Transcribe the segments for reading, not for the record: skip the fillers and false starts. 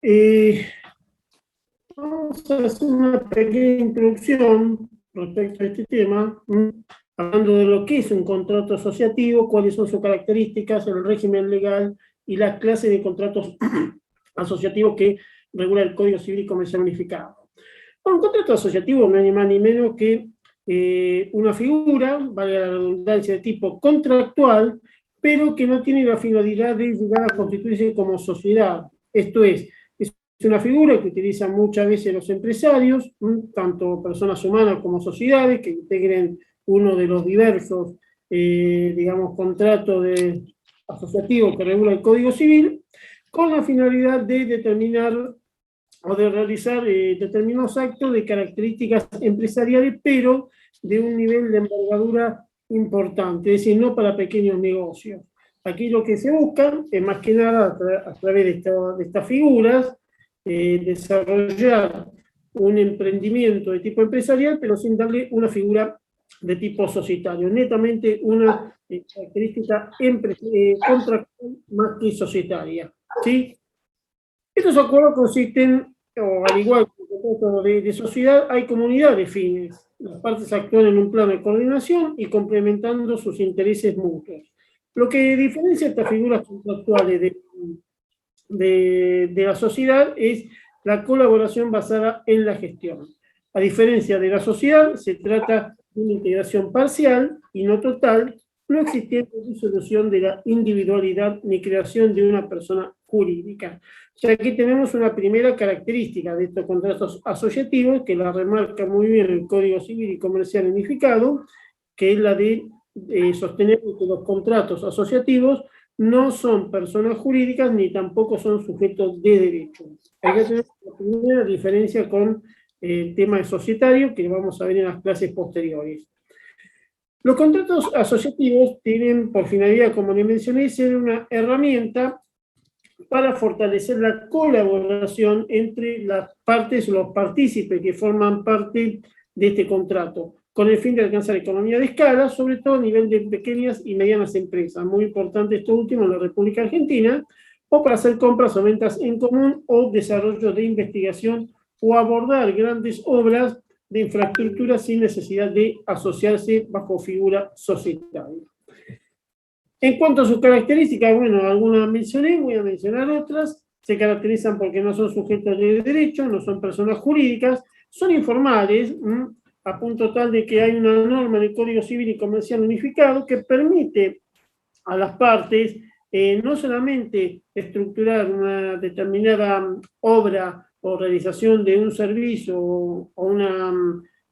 Eh, Vamos a hacer una pequeña introducción respecto a este tema, hablando de lo que es un contrato asociativo, cuáles son sus características, el régimen legal y las clases de contratos asociativos que regula el Código Civil y Comercial Unificado. Bueno, un contrato asociativo no es ni más ni menos que una figura, valga la redundancia, de tipo contractual, pero que no tiene la finalidad de llegar a constituirse como sociedad. Esto es una figura que utilizan muchas veces los empresarios, tanto personas humanas como sociedades, que integren uno de los diversos, digamos, contratos asociativos que regula el Código Civil, con la finalidad de determinar o de realizar determinados actos de características empresariales, pero de un nivel de envergadura importante, es decir, no para pequeños negocios. Aquí lo que se busca es más que nada, a través de estas figuras, desarrollar un emprendimiento de tipo empresarial, pero sin darle una figura de tipo societario, netamente una característica contractual más que societaria. ¿Sí? Estos acuerdos consisten, o al igual que el contrato de sociedad, hay comunidad de fines. Las partes actúan en un plano de coordinación y complementando sus intereses mutuos. Lo que diferencia estas figuras contractuales de la sociedad es la colaboración basada en la gestión. A diferencia de la sociedad, se trata de una integración parcial y no total, no existiendo disolución de la individualidad ni creación de una persona jurídica. O sea, aquí tenemos una primera característica de estos contratos asociativos, que la remarca muy bien el Código Civil y Comercial Unificado, que es la de sostener que los contratos asociativos no son personas jurídicas ni tampoco son sujetos de derecho. Hay que tener la primera diferencia con el tema de societario, que vamos a ver en las clases posteriores. Los contratos asociativos tienen por finalidad, como les mencioné, ser una herramienta para fortalecer la colaboración entre las partes o los partícipes que forman parte de este contrato, con el fin de alcanzar economía de escala, sobre todo a nivel de pequeñas y medianas empresas, muy importante esto último en la República Argentina, o para hacer compras o ventas en común o desarrollo de investigación o abordar grandes obras de infraestructura sin necesidad de asociarse bajo figura societaria. En cuanto a sus características, bueno, algunas mencioné, voy a mencionar otras. Se caracterizan porque no son sujetos de derecho, no son personas jurídicas, son informales, a punto tal de que hay una norma del Código Civil y Comercial Unificado que permite a las partes no solamente estructurar una determinada obra o realización de un servicio o una,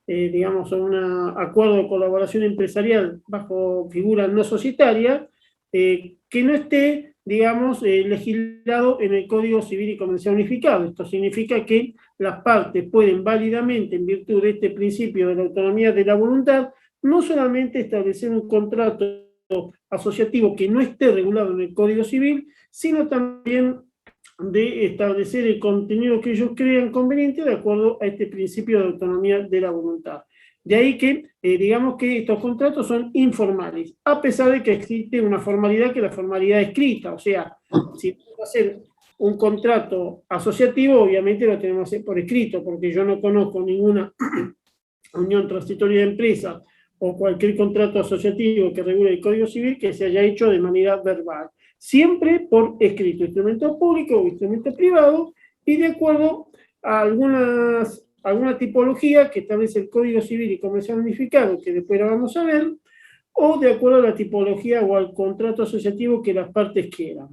digamos, un acuerdo de colaboración empresarial bajo figura no societaria, que no esté, digamos, legislado en el Código Civil y Comercial Unificado. Esto significa que las partes pueden válidamente, en virtud de este principio de la autonomía de la voluntad, no solamente establecer un contrato asociativo que no esté regulado en el Código Civil, sino también de establecer el contenido que ellos crean conveniente de acuerdo a este principio de autonomía de la voluntad. De ahí que, digamos que estos contratos son informales, a pesar de que existe una formalidad, que es la formalidad escrita. O sea, si vamos a hacer un contrato asociativo, obviamente lo tenemos que hacer por escrito, porque yo no conozco ninguna unión transitoria de empresas o cualquier contrato asociativo que regule el Código Civil que se haya hecho de manera verbal. Siempre por escrito, instrumento público o instrumento privado, y de acuerdo a alguna tipología que establece el Código Civil y Comercial Unificado, que después la vamos a ver, o de acuerdo a la tipología o al contrato asociativo que las partes quieran.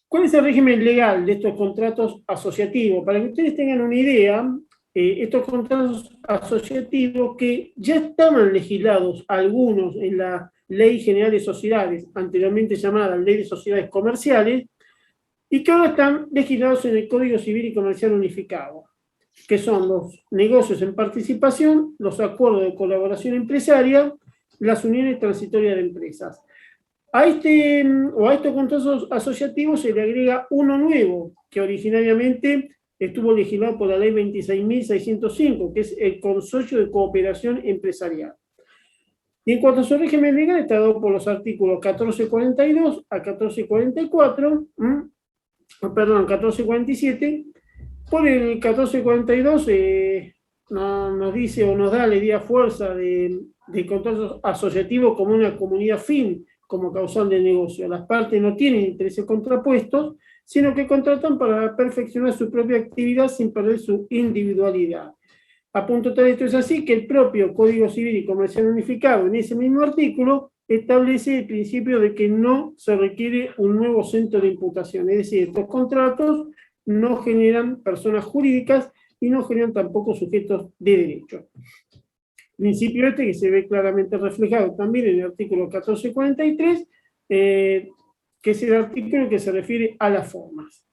¿Cuál es el régimen legal de estos contratos asociativos? Para que ustedes tengan una idea, estos contratos asociativos que ya estaban legislados algunos en la Ley General de Sociedades, anteriormente llamada Ley de Sociedades Comerciales, y que ahora están legislados en el Código Civil y Comercial Unificado, que son los negocios en participación, los acuerdos de colaboración empresaria, las uniones transitorias de empresas. A estos contratos asociativos se le agrega uno nuevo, que originariamente estuvo legislado por la Ley 26.605, que es el Consorcio de Cooperación Empresarial. Y en cuanto a su régimen legal, está dado por los artículos 1442 a 1444, perdón, 1447. Por el 1442 nos dice o nos da la idea fuerza de contrato asociativo como una comunidad fin, como causal de negocio. Las partes no tienen intereses contrapuestos, sino que contratan para perfeccionar su propia actividad sin perder su individualidad. A punto tal esto es así que el propio Código Civil y Comercial Unificado, en ese mismo artículo, establece el principio de que no se requiere un nuevo centro de imputación. Es decir, estos contratos no generan personas jurídicas y no generan tampoco sujetos de derecho. Principio este que se ve claramente reflejado también en el artículo 1443, que es el artículo que se refiere a las formas.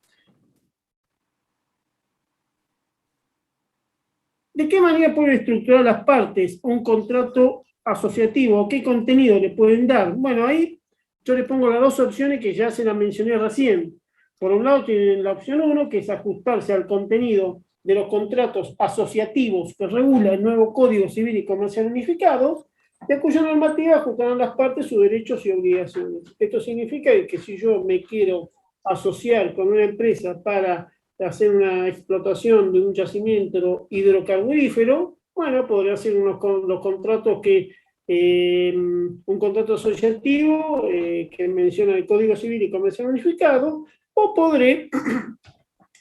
¿De qué manera pueden estructurar las partes un contrato asociativo? ¿Qué contenido le pueden dar? Bueno, ahí yo le pongo las dos opciones que ya se las mencioné recién. Por un lado tienen la opción 1, que es ajustarse al contenido de los contratos asociativos que regula el nuevo Código Civil y Comercial Unificado, de cuya normativa ajustarán las partes sus derechos y obligaciones. Esto significa que si yo me quiero asociar con una empresa para hacer una explotación de un yacimiento hidrocarburífero, bueno, podría ser los contratos que, un contrato asociativo que menciona el Código Civil y Comercial Unificado, o podré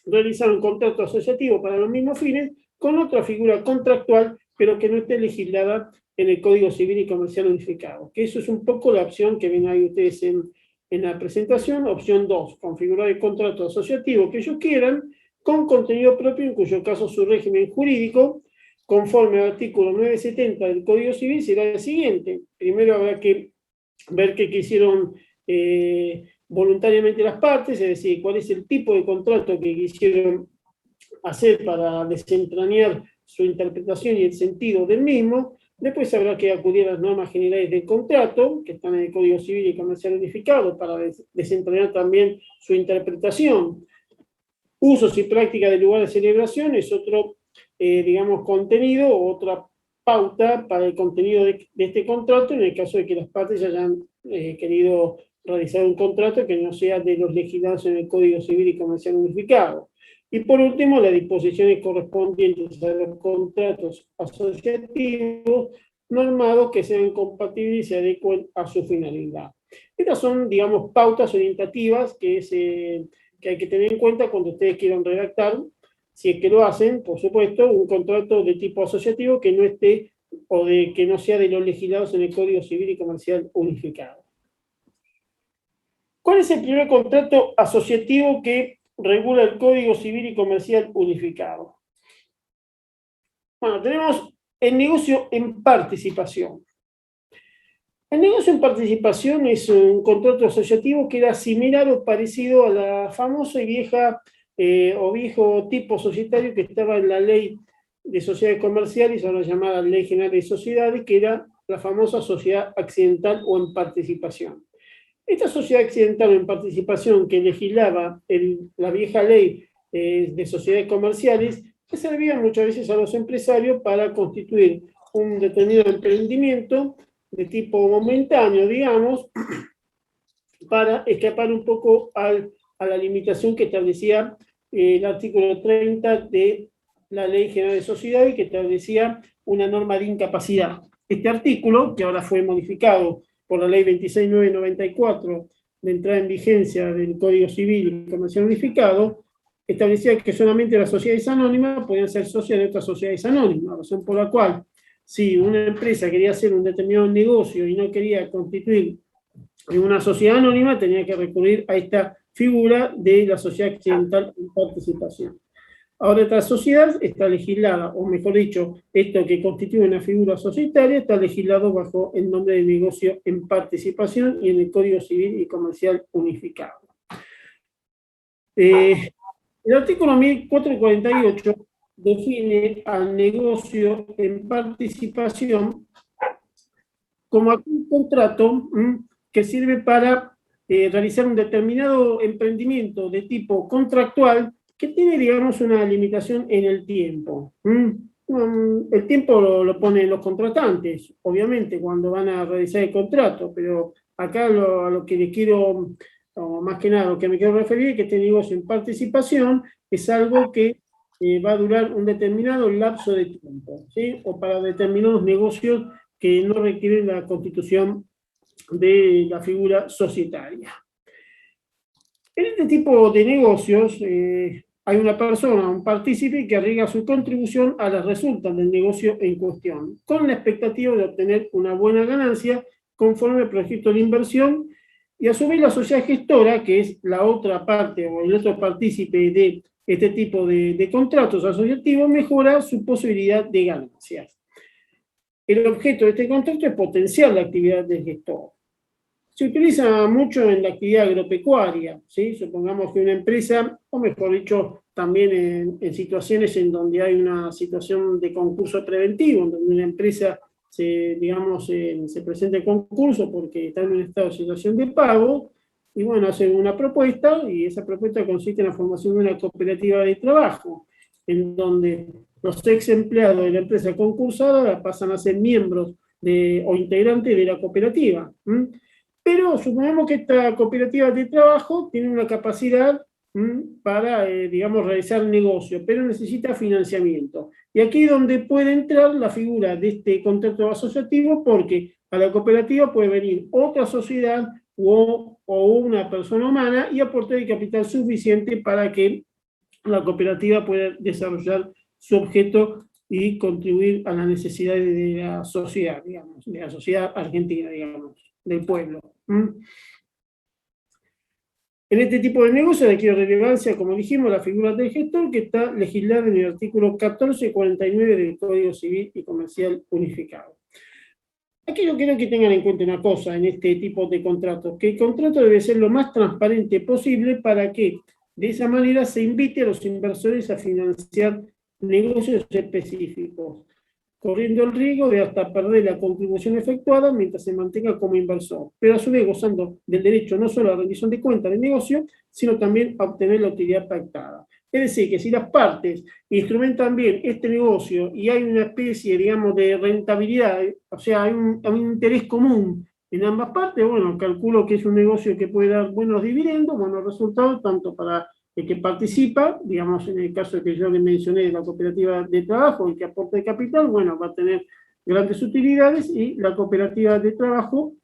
realizar un contrato asociativo para los mismos fines con otra figura contractual, pero que no esté legislada en el Código Civil y Comercial Unificado. Que eso es un poco la opción que ven ahí ustedes en la presentación. Opción 2, configurar el contrato asociativo que ellos quieran, con contenido propio, en cuyo caso su régimen jurídico, conforme al artículo 970 del Código Civil, será el siguiente. Primero habrá que ver qué quisieron voluntariamente las partes, es decir, cuál es el tipo de contrato que quisieron hacer para desentrañar su interpretación y el sentido del mismo. Después habrá que acudir a las normas generales del contrato, que están en el Código Civil y Comercial Unificado, para desentrañar también su interpretación. Usos y prácticas del lugar de celebración es otro, digamos, contenido, otra pauta para el contenido de este contrato, en el caso de que las partes hayan querido realizar un contrato que no sea de los legislados en el Código Civil y Comercial Unificado. Y por último, las disposiciones correspondientes a los contratos asociativos normados que sean compatibles y se adecuen a su finalidad. Estas son, digamos, pautas orientativas que hay que tener en cuenta cuando ustedes quieran redactar, si es que lo hacen, por supuesto, un contrato de tipo asociativo que no esté o de que no sea de los legislados en el Código Civil y Comercial Unificado. ¿Cuál es el primer contrato asociativo que regula el Código Civil y Comercial Unificado? Bueno, tenemos el negocio en participación. El negocio en participación es un contrato asociativo que era similar o parecido a la famosa y vieja o viejo tipo societario que estaba en la ley de sociedades comerciales, ahora llamada Ley General de Sociedades, que era la famosa sociedad accidental o en participación. Esta sociedad accidental o en participación que legislaba la vieja ley de sociedades comerciales, que servía muchas veces a los empresarios para constituir un determinado emprendimiento de tipo momentáneo, digamos, para escapar un poco a la limitación que establecía el artículo 30 de la Ley General de Sociedades, que establecía una norma de incapacidad. Este artículo, que ahora fue modificado por la Ley 26.994 de entrada en vigencia del Código Civil y Comercial Unificado, establecía que solamente las sociedades anónimas podían ser socias de otras sociedades anónimas, razón por la cual, si una empresa quería hacer un determinado negocio y no quería constituir una sociedad anónima, tenía que recurrir a esta figura de la sociedad accidental en participación. Ahora esta sociedad está legislada, o mejor dicho, esto que constituye una figura societaria está legislado bajo el nombre de negocio en participación y en el Código Civil y Comercial Unificado. El artículo 1448 define al negocio en participación como un contrato que sirve para realizar un determinado emprendimiento de tipo contractual que tiene, digamos, una limitación en el tiempo. El tiempo lo ponen los contratantes, obviamente, cuando van a realizar el contrato, pero acá a lo que les quiero o más que nada lo que me quiero referir es que este negocio en participación es algo que va a durar un determinado lapso de tiempo, ¿sí? O para determinados negocios que no requieren la constitución de la figura societaria. En este tipo de negocios hay una persona, un partícipe, que arriesga su contribución a las resultas del negocio en cuestión, con la expectativa de obtener una buena ganancia conforme al proyecto de inversión, y a su vez la sociedad gestora, que es la otra parte o el otro partícipe de este tipo de contratos asociativos, mejora su posibilidad de ganancias. El objeto de este contrato es potenciar la actividad del gestor. Se utiliza mucho en la actividad agropecuaria, ¿sí? Supongamos que una empresa, o mejor dicho, también en situaciones en donde hay una situación de concurso preventivo, en donde una empresa se presenta el concurso porque está en un estado de situación de pago, y bueno, hacen una propuesta, y esa propuesta consiste en la formación de una cooperativa de trabajo, en donde los ex empleados de la empresa concursada pasan a ser miembros o integrantes de la cooperativa. Pero supongamos que esta cooperativa de trabajo tiene una capacidad para, realizar negocio, pero necesita financiamiento. Y aquí es donde puede entrar la figura de este contrato asociativo, porque a la cooperativa puede venir otra sociedad o una persona humana y aportar el capital suficiente para que la cooperativa pueda desarrollar su objeto y contribuir a las necesidades de la sociedad, digamos, de la sociedad argentina, digamos, del pueblo. En este tipo de negocio adquiere relevancia, como dijimos, la figura del gestor, que está legislada en el artículo 1449 del Código Civil y Comercial Unificado. Aquí yo quiero que tengan en cuenta una cosa en este tipo de contratos, que el contrato debe ser lo más transparente posible para que de esa manera se invite a los inversores a financiar negocios específicos, corriendo el riesgo de hasta perder la contribución efectuada mientras se mantenga como inversor, pero a su vez gozando del derecho no solo a la rendición de cuentas del negocio, sino también a obtener la utilidad pactada. Es decir, que si las partes instrumentan bien este negocio y hay una especie, digamos, de rentabilidad, o sea, hay un interés común en ambas partes, bueno, calculo que es un negocio que puede dar buenos dividendos, buenos resultados, tanto para el que participa, digamos, en el caso que yo le mencioné de la cooperativa de trabajo, el que aporta el capital, bueno, va a tener grandes utilidades, y la cooperativa de trabajo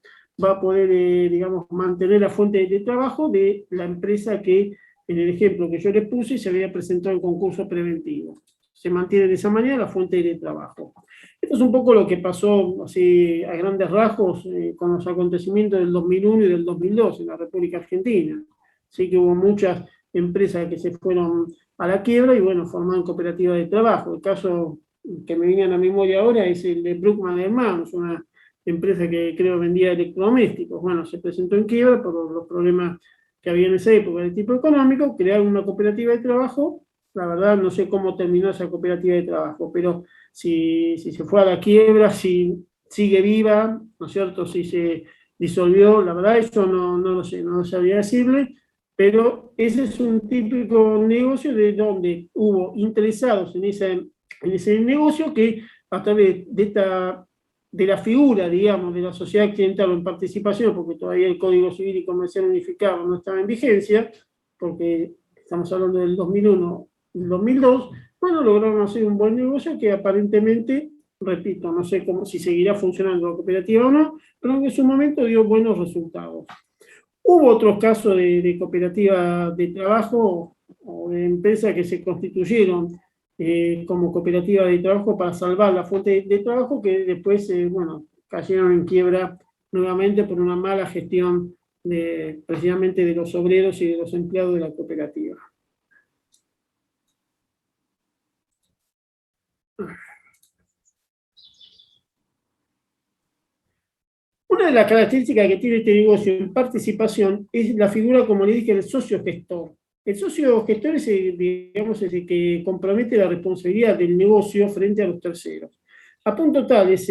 va a poder, mantener la fuente de trabajo de la empresa que, en el ejemplo que yo les puse, se había presentado en concurso preventivo. Se mantiene de esa manera la fuente de trabajo. Esto es un poco lo que pasó, así, a grandes rasgos, con los acontecimientos del 2001 y del 2002 en la República Argentina. Así que hubo muchas empresas que se fueron a la quiebra y, bueno, formaron cooperativas de trabajo. El caso que me viene a la memoria ahora es el de Bruckmann Hermanos, una empresa que creo vendía electrodomésticos. Bueno, se presentó en quiebra por los problemas que había en esa época de tipo económico, crearon una cooperativa de trabajo. La verdad no sé cómo terminó esa cooperativa de trabajo, pero si se fue a la quiebra, si sigue viva, ¿no es cierto?, si se disolvió, la verdad eso no lo sé, no sabría decirle, pero ese es un típico negocio de donde hubo interesados en ese negocio que, a través de la figura, digamos, de la sociedad accidental o en participación, porque todavía el Código Civil y Comercial Unificado no estaba en vigencia, porque estamos hablando del 2001 y el 2002, bueno, lograron hacer un buen negocio que aparentemente, repito, no sé si seguirá funcionando la cooperativa o no, pero en su momento dio buenos resultados. Hubo otros casos de cooperativas de trabajo o de empresas que se constituyeron como cooperativa de trabajo para salvar la fuente de trabajo, que después, cayeron en quiebra nuevamente por una mala gestión precisamente de los obreros y de los empleados de la cooperativa. Una de las características que tiene este negocio en participación es la figura, como le dije, del socio gestor. El socio gestor es, es el que compromete la responsabilidad del negocio frente a los terceros. A punto tal es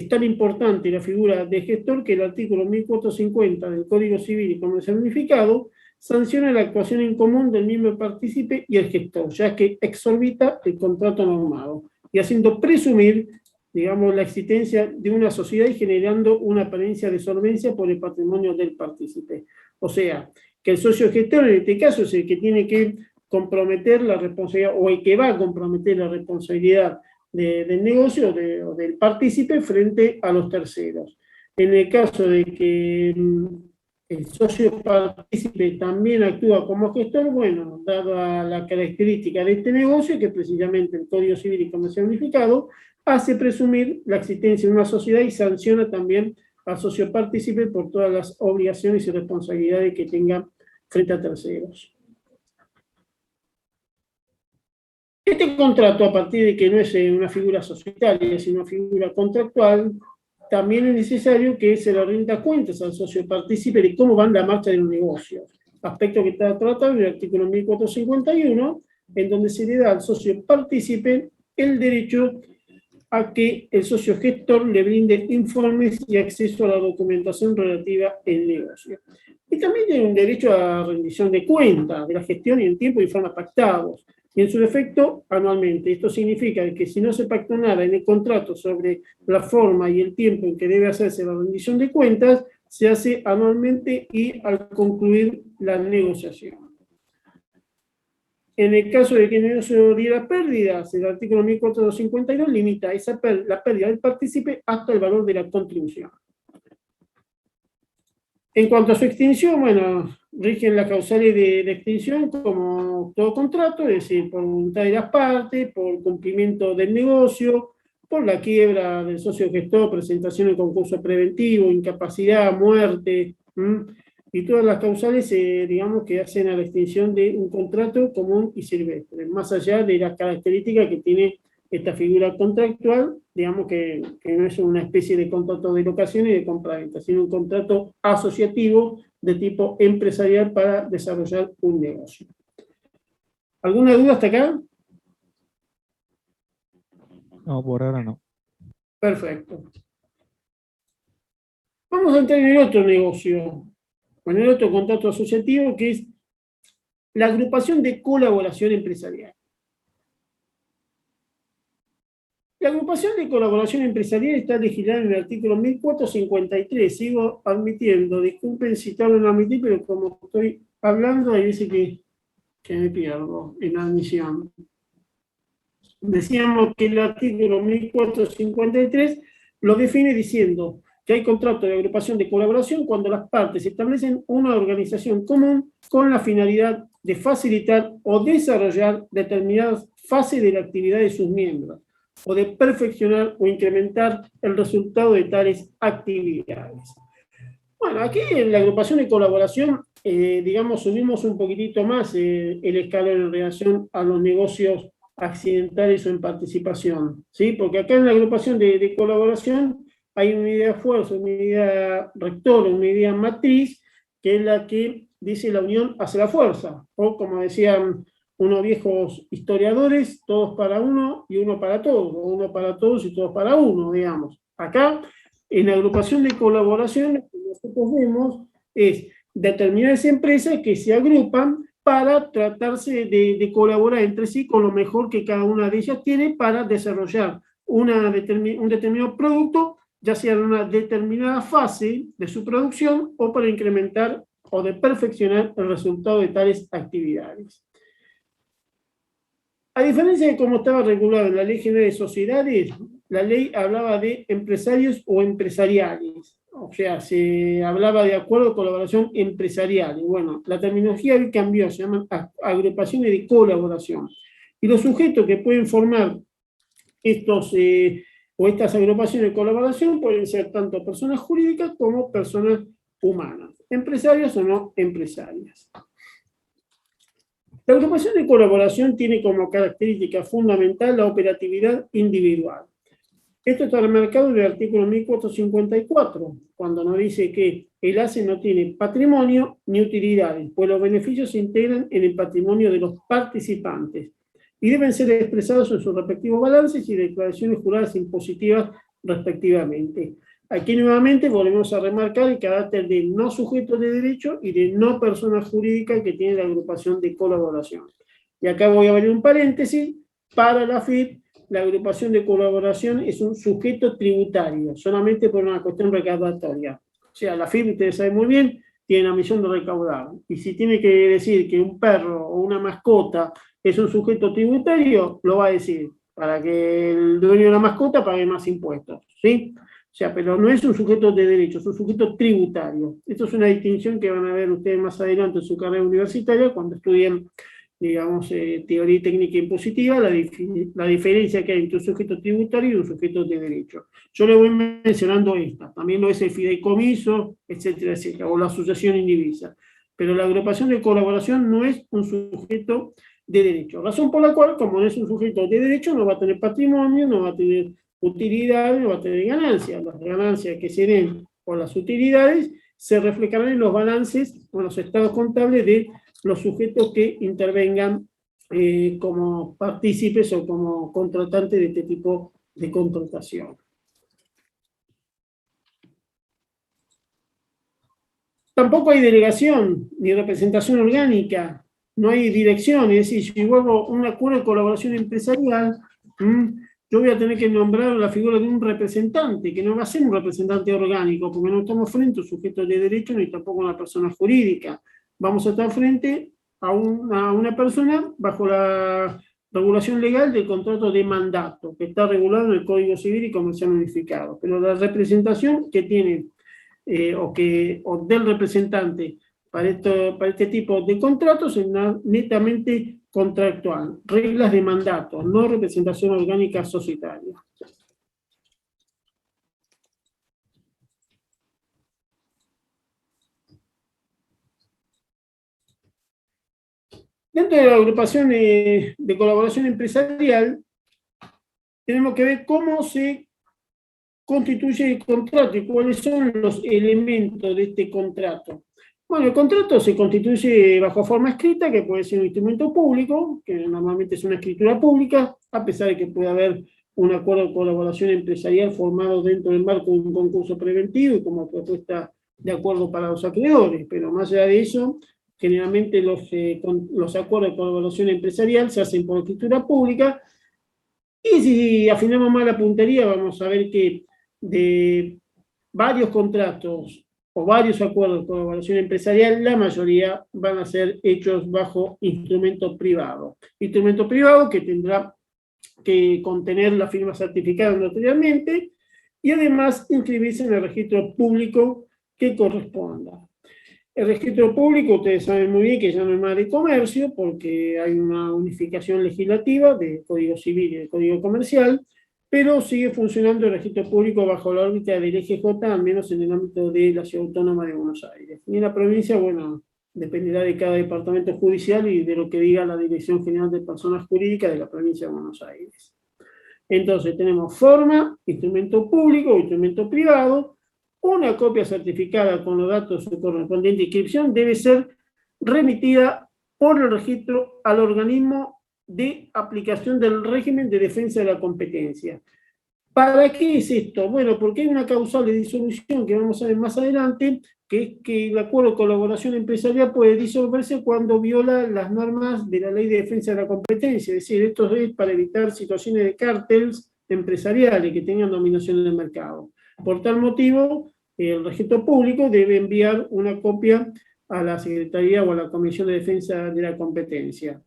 tan importante la figura de gestor que el artículo 1450 del Código Civil y Comercial Unificado sanciona la actuación en común del mismo partícipe y el gestor, ya que exorbita el contrato normado, y haciendo presumir digamos, la existencia de una sociedad y generando una apariencia de solvencia por el patrimonio del partícipe. O sea, que el socio gestor en este caso es el que tiene que comprometer la responsabilidad, o el que va a comprometer la responsabilidad del negocio o del partícipe frente a los terceros. En el caso de que el socio partícipe también actúa como gestor, bueno, dada la característica de este negocio, que precisamente el Código Civil y Comercial Unificado hace presumir la existencia de una sociedad y sanciona también al socio partícipe por todas las obligaciones y responsabilidades que tenga frente a terceros. Este contrato, a partir de que no es una figura societaria, sino una figura contractual, también es necesario que se le rinda cuentas al socio partícipe de cómo van la marcha de los negocios. Aspecto que está tratado en el artículo 1451, en donde se le da al socio partícipe el derecho a que el socio gestor le brinde informes y acceso a la documentación relativa al negocio. Y también tiene un derecho a rendición de cuentas de la gestión y en tiempo y forma pactados, y en su defecto anualmente. Esto significa que si no se pactó nada en el contrato sobre la forma y el tiempo en que debe hacerse la rendición de cuentas, se hace anualmente y al concluir la negociación. En el caso de que el negocio diera pérdidas, el artículo 1452 limita la pérdida del partícipe hasta el valor de la contribución. En cuanto a su extinción, bueno, rigen las causales de extinción como todo contrato, es decir, por voluntad de las partes, por cumplimiento del negocio, por la quiebra del socio gestor, presentación en concurso preventivo, incapacidad, muerte, y todas las causales, digamos, que hacen a la extinción de un contrato común y silvestre, más allá de las características que tiene esta figura contractual, digamos que no es una especie de contrato de locación y de compraventa, sino un contrato asociativo de tipo empresarial para desarrollar un negocio. ¿Alguna duda hasta acá? No, por ahora no. Perfecto. Vamos a entrar en el otro negocio, en el otro contrato asociativo, que es la agrupación de colaboración empresarial. La agrupación de colaboración empresarial está legislada en el artículo 1453. Sigo admitiendo, disculpen si tardo en admitir, pero como estoy hablando, hay veces que me pierdo en la admisión. Decíamos que el artículo 1453 lo define diciendo que hay contrato de agrupación de colaboración cuando las partes establecen una organización común con la finalidad de facilitar o desarrollar determinadas fases de la actividad de sus miembros, o de perfeccionar o incrementar el resultado de tales actividades. Bueno, aquí en la agrupación de colaboración, digamos, subimos un poquitito más el escalón en relación a los negocios accidentales o en participación, ¿sí? Porque acá en la agrupación de colaboración hay una idea fuerza, una idea rectora, una idea matriz, que es la que dice la unión hace la fuerza, o como decían unos viejos historiadores, todos para uno y uno para todos, o uno para todos y todos para uno, digamos. Acá, en la agrupación de colaboración, lo que nosotros vemos es determinadas empresas que se agrupan para tratarse de colaborar entre sí con lo mejor que cada una de ellas tiene para desarrollar un determinado producto, ya sea en una determinada fase de su producción o para incrementar o de perfeccionar el resultado de tales actividades. A diferencia de cómo estaba regulado en la Ley General de Sociedades, la ley hablaba de empresarios o empresariales. O sea, se hablaba de acuerdo de colaboración empresarial. Y bueno, la terminología hoy cambió, se llaman agrupaciones de colaboración. Y los sujetos que pueden formar estos o estas agrupaciones de colaboración pueden ser tanto personas jurídicas como personas humanas, empresarios o no empresarias. La agrupación de colaboración tiene como característica fundamental la operatividad individual. Esto está remarcado en el artículo 1454, cuando nos dice que el ACE no tiene patrimonio ni utilidades, pues los beneficios se integran en el patrimonio de los participantes y deben ser expresados en sus respectivos balances y declaraciones juradas impositivas respectivamente. Aquí nuevamente volvemos a remarcar el carácter de no sujeto de derecho y de no persona jurídica que tiene la agrupación de colaboración. Y acá voy a abrir un paréntesis. Para la AFIP la agrupación de colaboración es un sujeto tributario, solamente por una cuestión recaudatoria. O sea, la FIP, ustedes saben muy bien, tiene la misión de recaudar. Y si tiene que decir que un perro o una mascota es un sujeto tributario, lo va a decir, para que el dueño de la mascota pague más impuestos, ¿sí? O sea, pero no es un sujeto de derecho, es un sujeto tributario. Esto es una distinción que van a ver ustedes más adelante en su carrera universitaria cuando estudien, digamos, teoría técnica impositiva, la diferencia que hay entre un sujeto tributario y un sujeto de derecho. Yo le voy mencionando esta, también lo es el fideicomiso, etcétera, etcétera, o la asociación indivisa. Pero la agrupación de colaboración no es un sujeto de derecho. Razón por la cual, como no es un sujeto de derecho, no va a tener patrimonio, no va a tener utilidades, no va a tener ganancias. Las ganancias que se den por las utilidades se reflejarán en los balances o en los estados contables de los sujetos que intervengan como partícipes o como contratantes de este tipo de contratación. Tampoco hay delegación ni representación orgánica, no hay dirección, es decir, si yo hago un acuerdo de colaboración empresarial, yo voy a tener que nombrar la figura de un representante, que no va a ser un representante orgánico, porque no estamos frente a un sujeto de derecho ni tampoco a una persona jurídica. Vamos a estar frente a una persona bajo la regulación legal del contrato de mandato, que está regulado en el Código Civil y Comercial Unificado. Pero la representación que tiene, o del representante para este tipo de contratos es netamente contractual, reglas de mandato, no representación orgánica societaria. Dentro de la agrupación de colaboración empresarial, tenemos que ver cómo se constituye el contrato y cuáles son los elementos de este contrato. Bueno, el contrato se constituye bajo forma escrita, que puede ser un instrumento público, que normalmente es una escritura pública, a pesar de que puede haber un acuerdo de colaboración empresarial formado dentro del marco de un concurso preventivo y como propuesta de acuerdo para los acreedores. Pero más allá de eso, generalmente los acuerdos de colaboración empresarial se hacen por escritura pública. Y si afinamos más la puntería, vamos a ver que de varios contratos o varios acuerdos de colaboración empresarial, la mayoría van a ser hechos bajo instrumento privado. Instrumento privado que tendrá que contener la firma certificada notarialmente y además inscribirse en el registro público que corresponda. El registro público, ustedes saben muy bien que ya no es más de comercio, porque hay una unificación legislativa del Código Civil y del Código Comercial, pero sigue funcionando el registro público bajo la órbita del EGJ, al menos en el ámbito de la Ciudad Autónoma de Buenos Aires. Y en la provincia, bueno, dependerá de cada departamento judicial y de lo que diga la Dirección General de Personas Jurídicas de la provincia de Buenos Aires. Entonces tenemos forma, instrumento público, instrumento privado. Una copia certificada con los datos de su correspondiente inscripción debe ser remitida por el registro al organismo de aplicación del régimen de defensa de la competencia. ¿Para qué es esto? Bueno, porque hay una causal de disolución que vamos a ver más adelante, que es que el acuerdo de colaboración empresarial puede disolverse cuando viola las normas de la Ley de Defensa de la Competencia. Es decir, esto es para evitar situaciones de cárteles empresariales que tengan dominación en el mercado. Por tal motivo, el registro público debe enviar una copia a la Secretaría o a la Comisión de Defensa de la Competencia.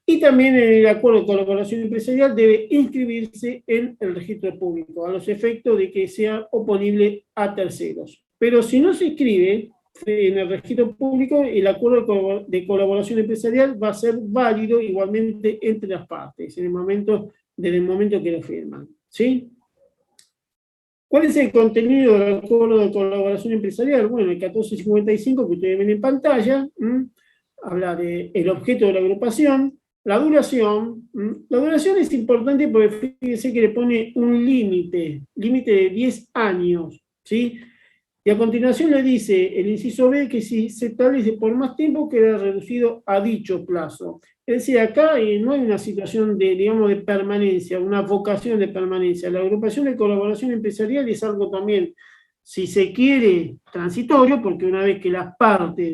Y también el acuerdo de colaboración empresarial debe inscribirse en el registro público, a los efectos de que sea oponible a terceros. Pero si no se inscribe en el registro público, el acuerdo de colaboración empresarial va a ser válido igualmente entre las partes, desde el momento que lo firman. ¿Sí? ¿Cuál es el contenido del acuerdo de colaboración empresarial? Bueno, el 1455 que ustedes ven en pantalla, habla del objeto de la agrupación. La duración es importante porque fíjense que le pone un límite de 10 años, ¿sí? Y a continuación le dice el inciso B que si se establece por más tiempo queda reducido a dicho plazo. Es decir, acá no hay una situación de permanencia, una vocación de permanencia. La agrupación de colaboración empresarial es algo también, si se quiere, transitorio, porque una vez que las partes,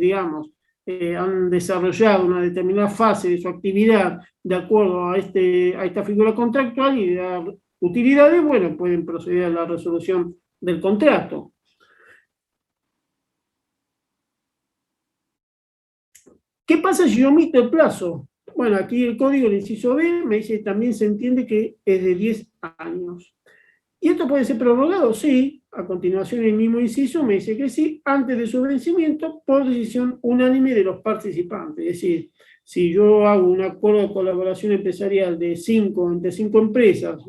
han desarrollado una determinada fase de su actividad de acuerdo a esta figura contractual y dar utilidades, bueno, pueden proceder a la resolución del contrato. ¿Qué pasa si yo omito el plazo? Bueno, aquí el código, el inciso B, me dice que también se entiende que es de 10 años. ¿Y esto puede ser prorrogado? Sí. A continuación, el mismo inciso me dice que sí, antes de su vencimiento, por decisión unánime de los participantes. Es decir, si yo hago un acuerdo de colaboración empresarial de entre 5 empresas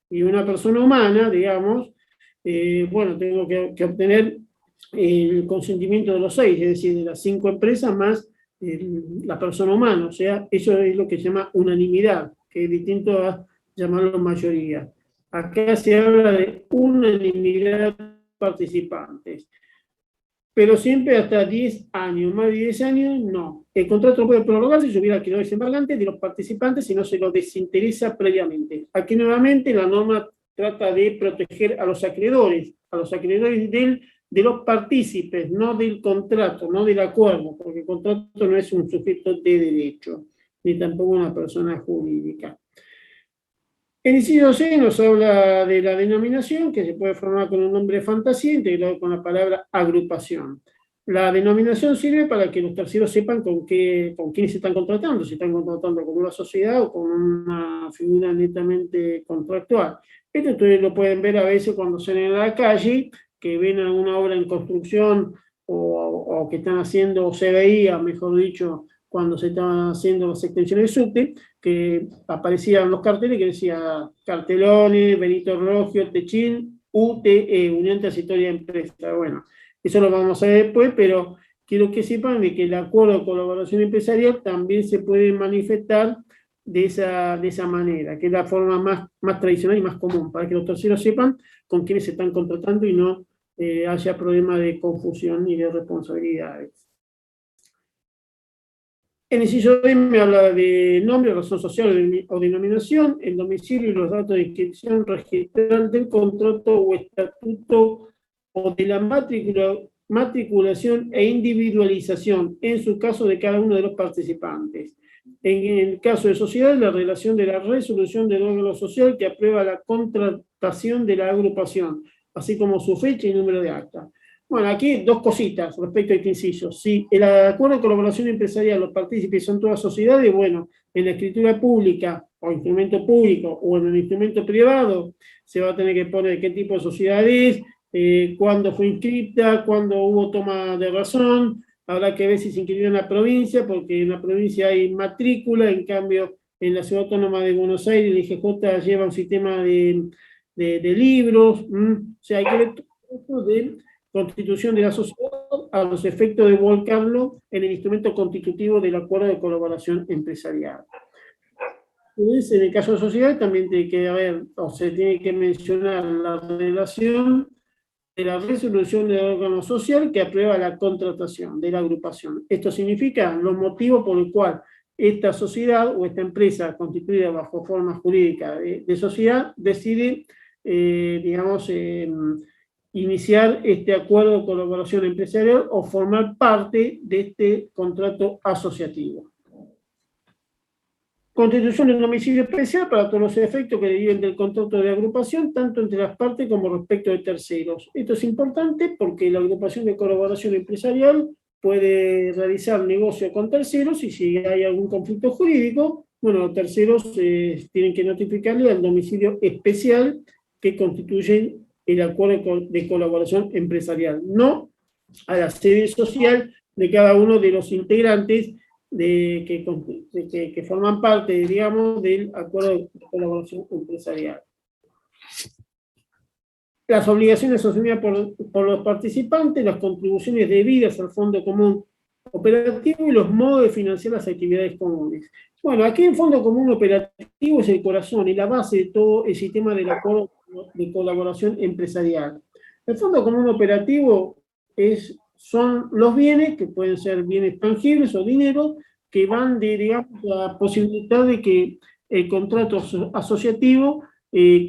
y una persona humana, digamos, bueno, tengo que obtener el consentimiento de los 6, es decir, de las 5 empresas más la persona humana. O sea, eso es lo que se llama unanimidad, que es distinto a llamarlo mayoría. Acá se habla de unanimidad de participantes, pero siempre hasta 10 años. Más de 10 años, no. El contrato puede prorrogarse si hubiera quedado desembargante de los participantes si no se lo desinteresa previamente. Aquí nuevamente la norma trata de proteger a los acreedores de los partícipes, no del contrato, no del acuerdo, porque el contrato no es un sujeto de derecho, ni tampoco una persona jurídica. El inciso C nos habla de la denominación, que se puede formar con un nombre de fantasía integrado con la palabra agrupación. La denominación sirve para que los terceros sepan con quiénes se están contratando, si están contratando con una sociedad o con una figura netamente contractual. Esto ustedes lo pueden ver a veces cuando salen a la calle, que ven alguna obra en construcción o que están haciendo, o se veía, mejor dicho, cuando se estaban haciendo las extensiones de subte, que aparecían los carteles que decía Cartelones, Benito Rogio, Techín, UTE, Unión Transitoria de Empresas. Bueno, eso lo vamos a ver después, pero quiero que sepan de que el acuerdo de colaboración empresarial también se puede manifestar de esa manera, que es la forma más tradicional y más común, para que los terceros sepan con quiénes se están contratando y no haya problema de confusión y de responsabilidades. El inciso B me habla de nombre, razón social o denominación, el domicilio y los datos de inscripción registral del contrato o estatuto o de la matriculación e individualización, en su caso de cada uno de los participantes. En el caso de sociedad, la relación de la resolución del órgano social que aprueba la contratación de la agrupación, así como su fecha y número de acta. Bueno, aquí dos cositas respecto a este inciso. Si el acuerdo de colaboración empresarial, los partícipes son todas sociedades, bueno, en la escritura pública o instrumento público o en el instrumento privado, se va a tener que poner qué tipo de sociedad es, cuándo fue inscripta, cuándo hubo toma de razón. Habrá que ver si se inscribió en la provincia, porque en la provincia hay matrícula, en cambio en la Ciudad Autónoma de Buenos Aires el IGJ lleva un sistema de libros. O sea, hay que ver todo esto de constitución de la sociedad a los efectos de volcarlo en el instrumento constitutivo del acuerdo de colaboración empresarial. Entonces, en el caso de sociedad también tiene que haber, o se tiene que mencionar la relación de la resolución del órgano social que aprueba la contratación de la agrupación. Esto significa los motivos por los cuales esta sociedad o esta empresa constituida bajo forma jurídica de sociedad decide, digamos, iniciar este acuerdo de colaboración empresarial o formar parte de este contrato asociativo. Constitución del domicilio especial para todos los efectos que deriven del contrato de agrupación, tanto entre las partes como respecto de terceros. Esto es importante porque la agrupación de colaboración empresarial puede realizar negocio con terceros y si hay algún conflicto jurídico, bueno, los terceros tienen que notificarle al domicilio especial que constituye el acuerdo de colaboración empresarial, no a la sede social de cada uno de los integrantes que forman parte, digamos, del acuerdo de colaboración empresarial. Las obligaciones asumidas por los participantes, las contribuciones debidas al Fondo Común Operativo y los modos de financiar las actividades comunes. Bueno, aquí el Fondo Común Operativo es el corazón y la base de todo el sistema del acuerdo de colaboración empresarial. El Fondo Común Operativo son los bienes, que pueden ser bienes tangibles o dinero, que van de, digamos, la posibilidad de que el contrato asociativo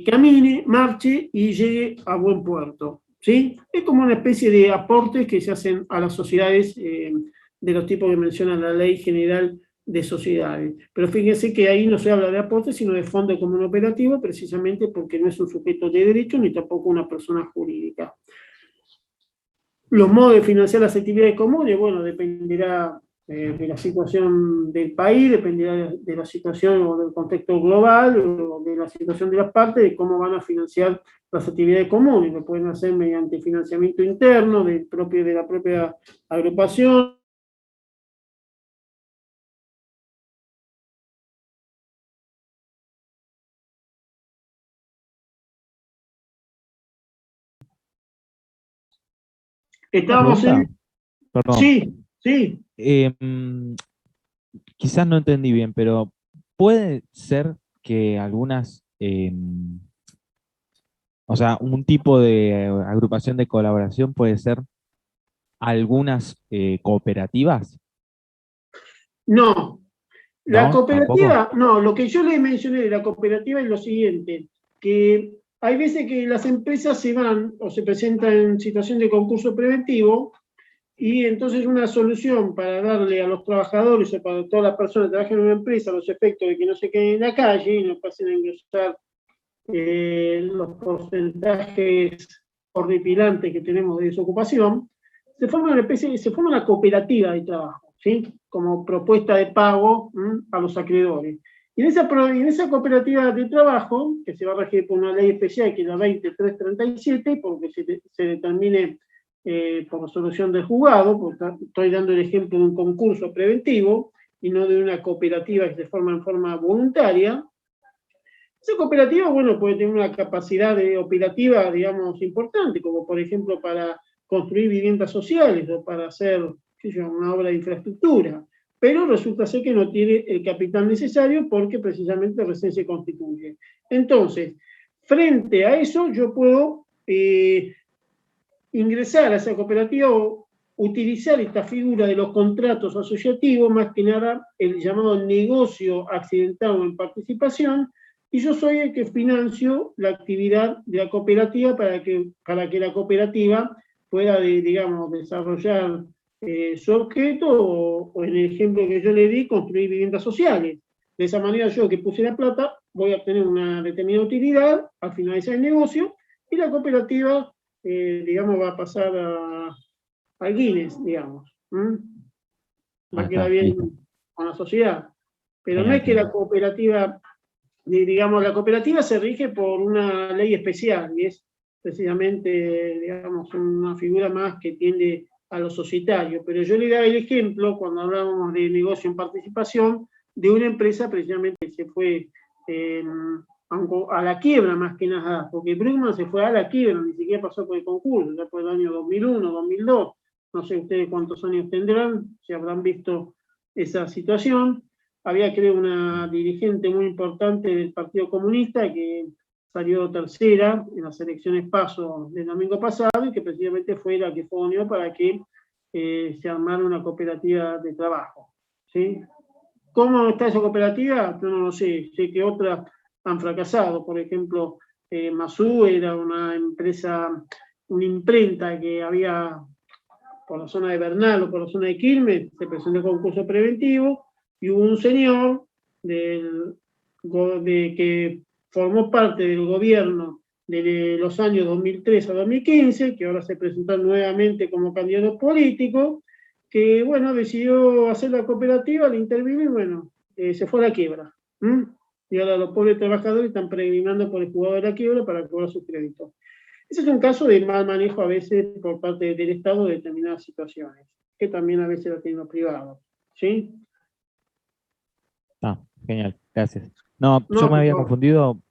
camine, marche y llegue a buen puerto, ¿sí? Es como una especie de aportes que se hacen a las sociedades de los tipos que menciona la Ley General de Sociedades. Pero fíjense que ahí no se habla de aporte, sino de fondo común operativo, precisamente porque no es un sujeto de derecho ni tampoco una persona jurídica. Los modos de financiar las actividades comunes, bueno, dependerá de la situación del país, dependerá de la situación o del contexto global, o de la situación de las partes, de cómo van a financiar las actividades comunes. Lo pueden hacer mediante financiamiento interno de la propia agrupación. Estábamos en... Perdón. Sí, sí. Quizás no entendí bien, pero puede ser que algunas, o sea, un tipo de agrupación de colaboración puede ser algunas cooperativas, No, la ¿no? ¿Tampoco? cooperativa, no, lo que yo le mencioné de la cooperativa es lo siguiente, que hay veces que las empresas se van o se presentan en situación de concurso preventivo y entonces una solución para darle a los trabajadores o para todas las personas que trabajan en una empresa los efectos de que no se queden en la calle y no pasen a ingresar los porcentajes horripilantes que tenemos de desocupación, se forma una cooperativa de trabajo, ¿sí? Como propuesta de pago a los acreedores. Y en esa cooperativa de trabajo, que se va a regir por una ley especial, que es la 2337, porque se determine por resolución del juzgado, porque estoy dando el ejemplo de un concurso preventivo y no de una cooperativa que se forma en forma voluntaria. Esa cooperativa, bueno, puede tener una capacidad operativa, digamos, importante, como por ejemplo para construir viviendas sociales o para hacer, qué sé yo, una obra de infraestructura, pero resulta ser que no tiene el capital necesario porque precisamente recién se constituye. Entonces, frente a eso, yo puedo ingresar a esa cooperativa o utilizar esta figura de los contratos asociativos, más que nada el llamado negocio accidentado en participación, y yo soy el que financio la actividad de la cooperativa para que la cooperativa pueda, digamos, desarrollar su objeto o en el ejemplo que yo le di, construir viviendas sociales. De esa manera yo que puse la plata voy a obtener una determinada utilidad al finalizar el negocio y la cooperativa, digamos, va a pasar al Guinness, digamos. Va a quedar bien Listo. con la sociedad. Pero no Genial, es que la genial. cooperativa, digamos, la cooperativa se rige por una ley especial y es precisamente, digamos, una figura más que tiende a lo societario. Pero yo le daba el ejemplo, cuando hablábamos de negocio en participación, de una empresa precisamente que se fue a la quiebra más que nada, porque Brugman se fue a la quiebra, ni siquiera pasó por el concurso, ya fue el año 2001, 2002, no sé ustedes cuántos años tendrán, si habrán visto esa situación. Había, creo, una dirigente muy importante del Partido Comunista que salió tercera en las elecciones PASO del domingo pasado y que precisamente fue la que ponió para que se armara una cooperativa de trabajo. ¿Sí? ¿Cómo está esa cooperativa? Yo no lo sé. Sé que otras han fracasado. Por ejemplo, Masú era una empresa, una imprenta que había por la zona de Bernal o por la zona de Quilmes, se presentó concurso preventivo y hubo un señor que formó parte del gobierno de los años 2003 a 2015, que ahora se presentó nuevamente como candidato político, que, bueno, decidió hacer la cooperativa, le intervino y, bueno, se fue a la quiebra. Y ahora los pobres trabajadores están peregrinando por el juzgado de la quiebra para cobrar sus créditos. Ese es un caso de mal manejo a veces por parte del Estado de determinadas situaciones, que también a veces lo tienen los privados. ¿Sí? Genial, gracias. No, yo No, me por había favor. confundido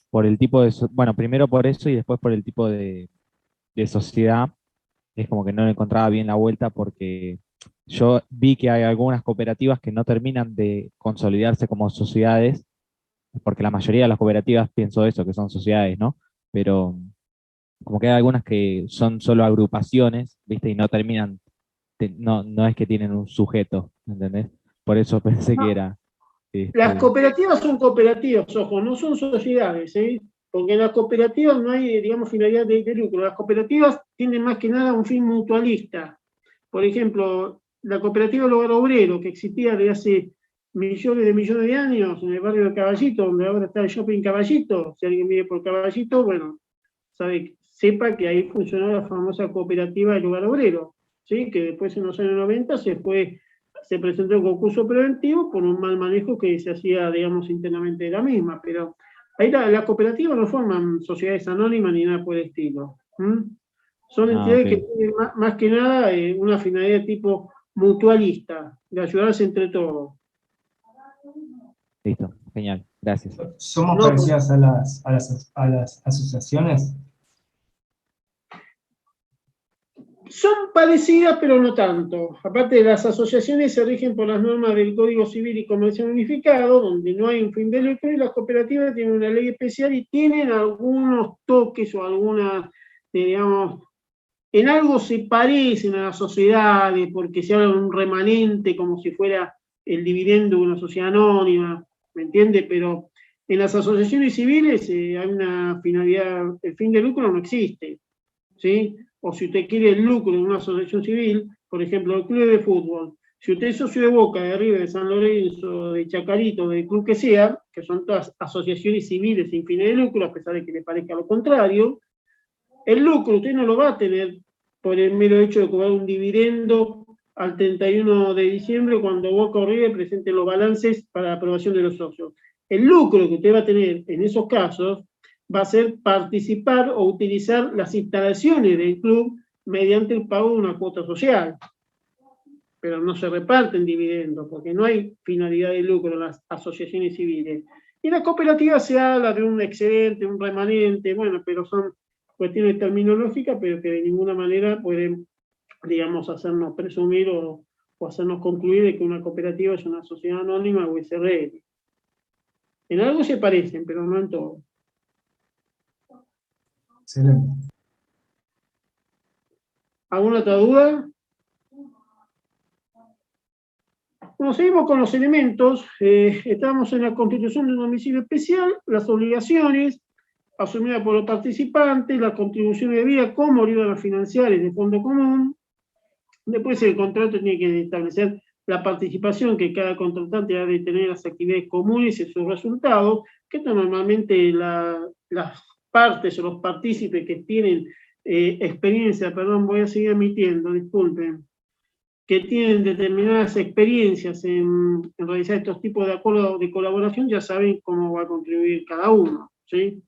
por el tipo de, bueno, primero por eso y después por el tipo de sociedad. Es como que no le encontraba bien la vuelta porque yo vi que hay algunas cooperativas que no terminan de consolidarse como sociedades, porque la mayoría de las cooperativas pienso eso, que son sociedades, ¿no? Pero como que hay algunas que son solo agrupaciones, ¿viste? Y no terminan, no es que tienen un sujeto, ¿entendés? Por eso pensé que No, era, las este, cooperativas son cooperativas, ojo, no son sociedades, ¿eh? Porque en las cooperativas no hay, digamos, finalidad de lucro. Las cooperativas tienen más que nada un fin mutualista. Por ejemplo, la cooperativa del Hogar Obrero, que existía desde hace millones de años en el barrio de Caballito, donde ahora está el shopping Caballito. Si alguien vive por Caballito, bueno, sepa que ahí funcionó la famosa cooperativa del Hogar Obrero, ¿sí? Que después en los años 90 se presentó un concurso preventivo por un mal manejo que se hacía, digamos, internamente de la misma, pero ahí las cooperativas no forman sociedades anónimas ni nada por el estilo. Son entidades que tienen más que nada una finalidad de tipo mutualista, de ayudarse entre todos. Listo, genial, gracias. ¿Somos parecidas a las asociaciones? Son parecidas, pero no tanto. Aparte, las asociaciones se rigen por las normas del Código Civil y Comercial Unificado, donde no hay un fin de lucro, y las cooperativas tienen una ley especial y tienen algunos toques o algunas, digamos, en algo se parecen a las sociedades, porque se habla de un remanente como si fuera el dividendo de una sociedad anónima, ¿me entiende? Pero en las asociaciones civiles hay una finalidad, el fin de lucro no existe, ¿sí? O si usted quiere el lucro en una asociación civil, por ejemplo, el club de fútbol, si usted es socio de Boca, de River, de San Lorenzo, de Chacarito, del club que sea, que son todas asociaciones civiles sin fines de lucro, a pesar de que le parezca lo contrario, el lucro usted no lo va a tener por el mero hecho de cobrar un dividendo al 31 de diciembre cuando Boca o River presenten los balances para la aprobación de los socios. El lucro que usted va a tener en esos casos va a ser participar o utilizar las instalaciones del club mediante el pago de una cuota social. Pero no se reparten dividendos, porque no hay finalidad de lucro en las asociaciones civiles. Y la cooperativa se habla de un excedente, un remanente, bueno, pero son cuestiones terminológicas, pero que de ninguna manera pueden, digamos, hacernos presumir o hacernos concluir de que una cooperativa es una sociedad anónima o SRL. En algo se parecen, pero no en todo. Excelente. ¿Alguna otra duda? Bueno, seguimos con los elementos. Estamos en la constitución de un domicilio especial, las obligaciones asumidas por los participantes, las contribuciones de vida, cómo lo iban a financiar en el fondo común. Después el contrato tiene que establecer la participación que cada contratante ha de tener en las actividades comunes y sus resultados, que esto normalmente las partes o los partícipes que tienen experiencia, voy a seguir emitiendo, disculpen, que tienen determinadas experiencias en realizar estos tipos de acuerdos de colaboración, ya saben cómo va a contribuir cada uno, ¿sí?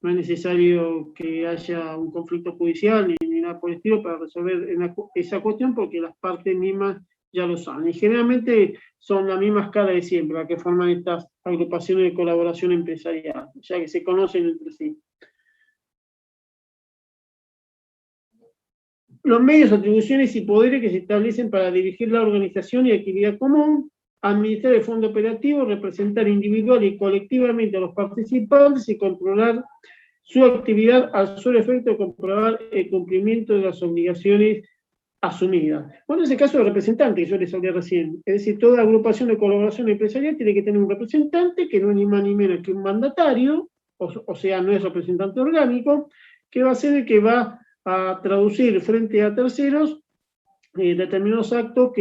No es necesario que haya un conflicto judicial ni nada por el estilo para resolver esa cuestión, porque las partes mismas ya lo saben. Y generalmente son las mismas caras de siempre, las que forman estas agrupaciones de colaboración empresarial, ya que se conocen entre sí. Los medios, atribuciones y poderes que se establecen para dirigir la organización y actividad común, administrar el fondo operativo, representar individual y colectivamente a los participantes y controlar su actividad al solo efecto de comprobar el cumplimiento de las obligaciones asumidas. Bueno, en ese caso el representante que yo les hablé recién, es decir, toda agrupación de colaboración empresarial tiene que tener un representante que no es ni más ni menos que un mandatario, o sea, no es representante orgánico, que va a ser el que va a traducir frente a terceros determinados actos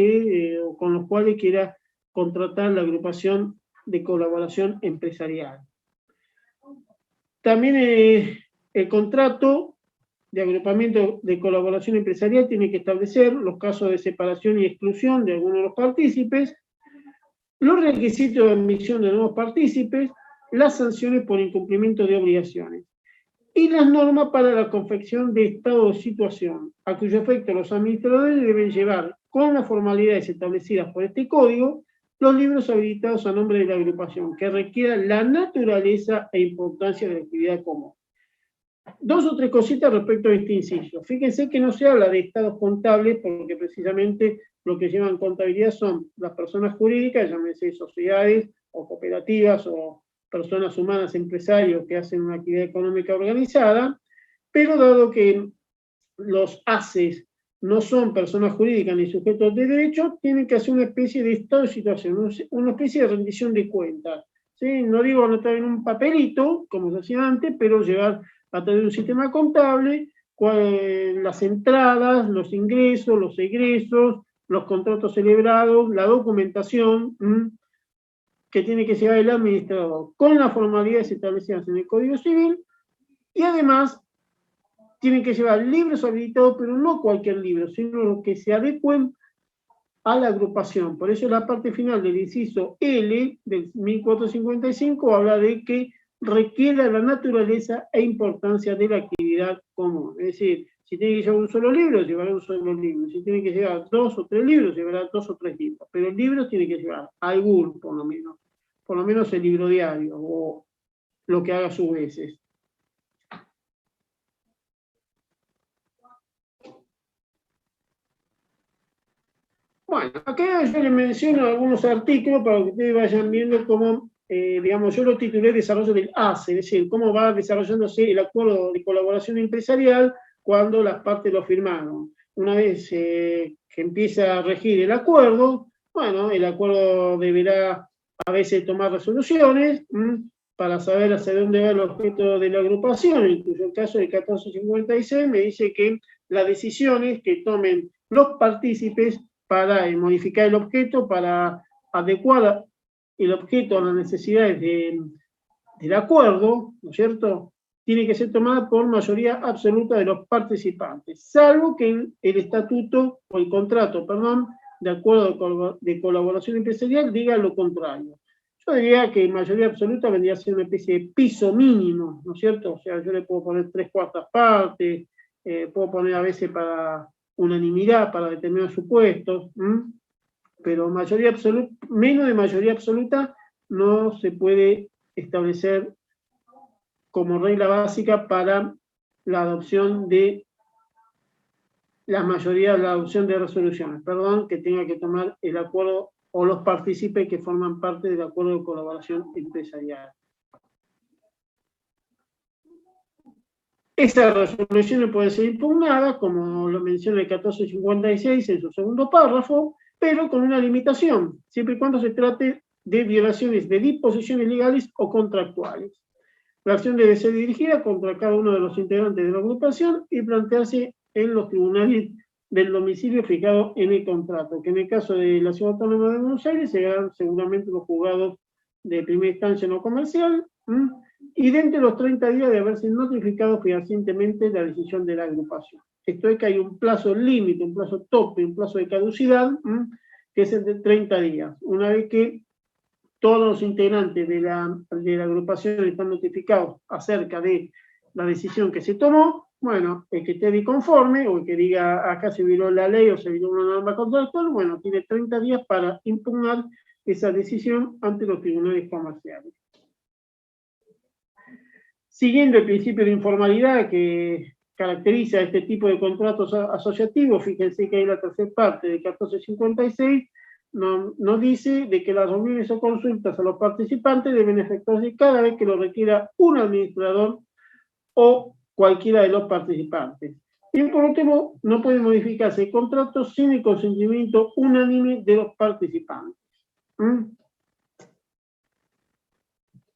con los cuales quiera contratar la agrupación de colaboración empresarial. También el contrato de agrupamiento de colaboración empresarial tiene que establecer los casos de separación y exclusión de algunos de los partícipes, los requisitos de admisión de nuevos partícipes, las sanciones por incumplimiento de obligaciones y las normas para la confección de estado de situación, a cuyo efecto los administradores deben llevar con las formalidades establecidas por este código los libros habilitados a nombre de la agrupación, que requieran la naturaleza e importancia de la actividad común. Dos o tres cositas respecto a este inciso. Fíjense que no se habla de estados contables, porque precisamente lo que llevan contabilidad son las personas jurídicas, llámese sociedades o cooperativas o personas humanas, empresarios que hacen una actividad económica organizada, pero dado que los ACES no son personas jurídicas ni sujetos de derecho, tienen que hacer una especie de estado de situación, una especie de rendición de cuentas. ¿Sí? No digo anotar en un papelito, como se hacía antes, pero llevar a través de un sistema contable las entradas, los ingresos, los egresos, los contratos celebrados, la documentación que tiene que llevar el administrador con las formalidades establecidas en el Código Civil, y además tienen que llevar libros habilitados, pero no cualquier libro, sino los que se adecuen a la agrupación. Por eso la parte final del inciso L del 1455 habla de que requiere la naturaleza e importancia de la actividad común. Es decir, si tiene que llevar un solo libro, llevará un solo libro. Si tiene que llevar 2 o 3 libros, llevará 2 o 3 libros. Pero el libro tiene que llevar alguno, por lo menos. Por lo menos el libro diario, o lo que haga sus veces. Bueno, acá yo les menciono algunos artículos para que ustedes vayan viendo cómo, digamos, yo lo titulé Desarrollo del ACE, es decir, cómo va desarrollándose el acuerdo de colaboración empresarial cuando las partes lo firmaron. Una vez que empieza a regir el acuerdo, bueno, el acuerdo deberá a veces tomar resoluciones para saber hacia dónde va el objeto de la agrupación. En cuyo caso, el 1456 me dice que las decisiones que tomen los partícipes para modificar el objeto, para adecuar el objeto a las necesidades del acuerdo, ¿no es cierto?, tiene que ser tomada por mayoría absoluta de los participantes, salvo que el estatuto, o el contrato, perdón, de acuerdo de colaboración empresarial diga lo contrario. Yo diría que mayoría absoluta vendría a ser una especie de piso mínimo, ¿no es cierto? O sea, yo le puedo poner 3/4 partes, puedo poner a veces para unanimidad para determinados supuestos, pero mayoría absoluta, menos de mayoría absoluta no se puede establecer como regla básica para la adopción de la mayoría, la adopción de resoluciones, perdón, que tenga que tomar el acuerdo o los partícipes que forman parte del acuerdo de colaboración empresarial. Estas resoluciones pueden ser impugnadas, como lo menciona el 1456 en su segundo párrafo, pero con una limitación, siempre y cuando se trate de violaciones de disposiciones legales o contractuales. La acción debe ser dirigida contra cada uno de los integrantes de la agrupación y plantearse en los tribunales del domicilio fijado en el contrato, que en el caso de la Ciudad Autónoma de Buenos Aires serán seguramente los juzgados de primera instancia no comercial, y dentro de los 30 días de haberse notificado fehacientemente la decisión de la agrupación. Esto es que hay un plazo límite, un plazo tope, un plazo de caducidad, que es el de 30 días. Una vez que todos los integrantes de la agrupación están notificados acerca de la decisión que se tomó, bueno, el que esté disconforme o el que diga acá se violó la ley o se violó una norma contractual, bueno, tiene 30 días para impugnar esa decisión ante los tribunales comerciales. Siguiendo el principio de informalidad que caracteriza este tipo de contratos asociativos, fíjense que hay la tercera parte de 1456, nos dice de que las reuniones o consultas a los participantes deben efectuarse cada vez que lo requiera un administrador o cualquiera de los participantes. Y por último, no puede modificarse el contrato sin el consentimiento unánime de los participantes.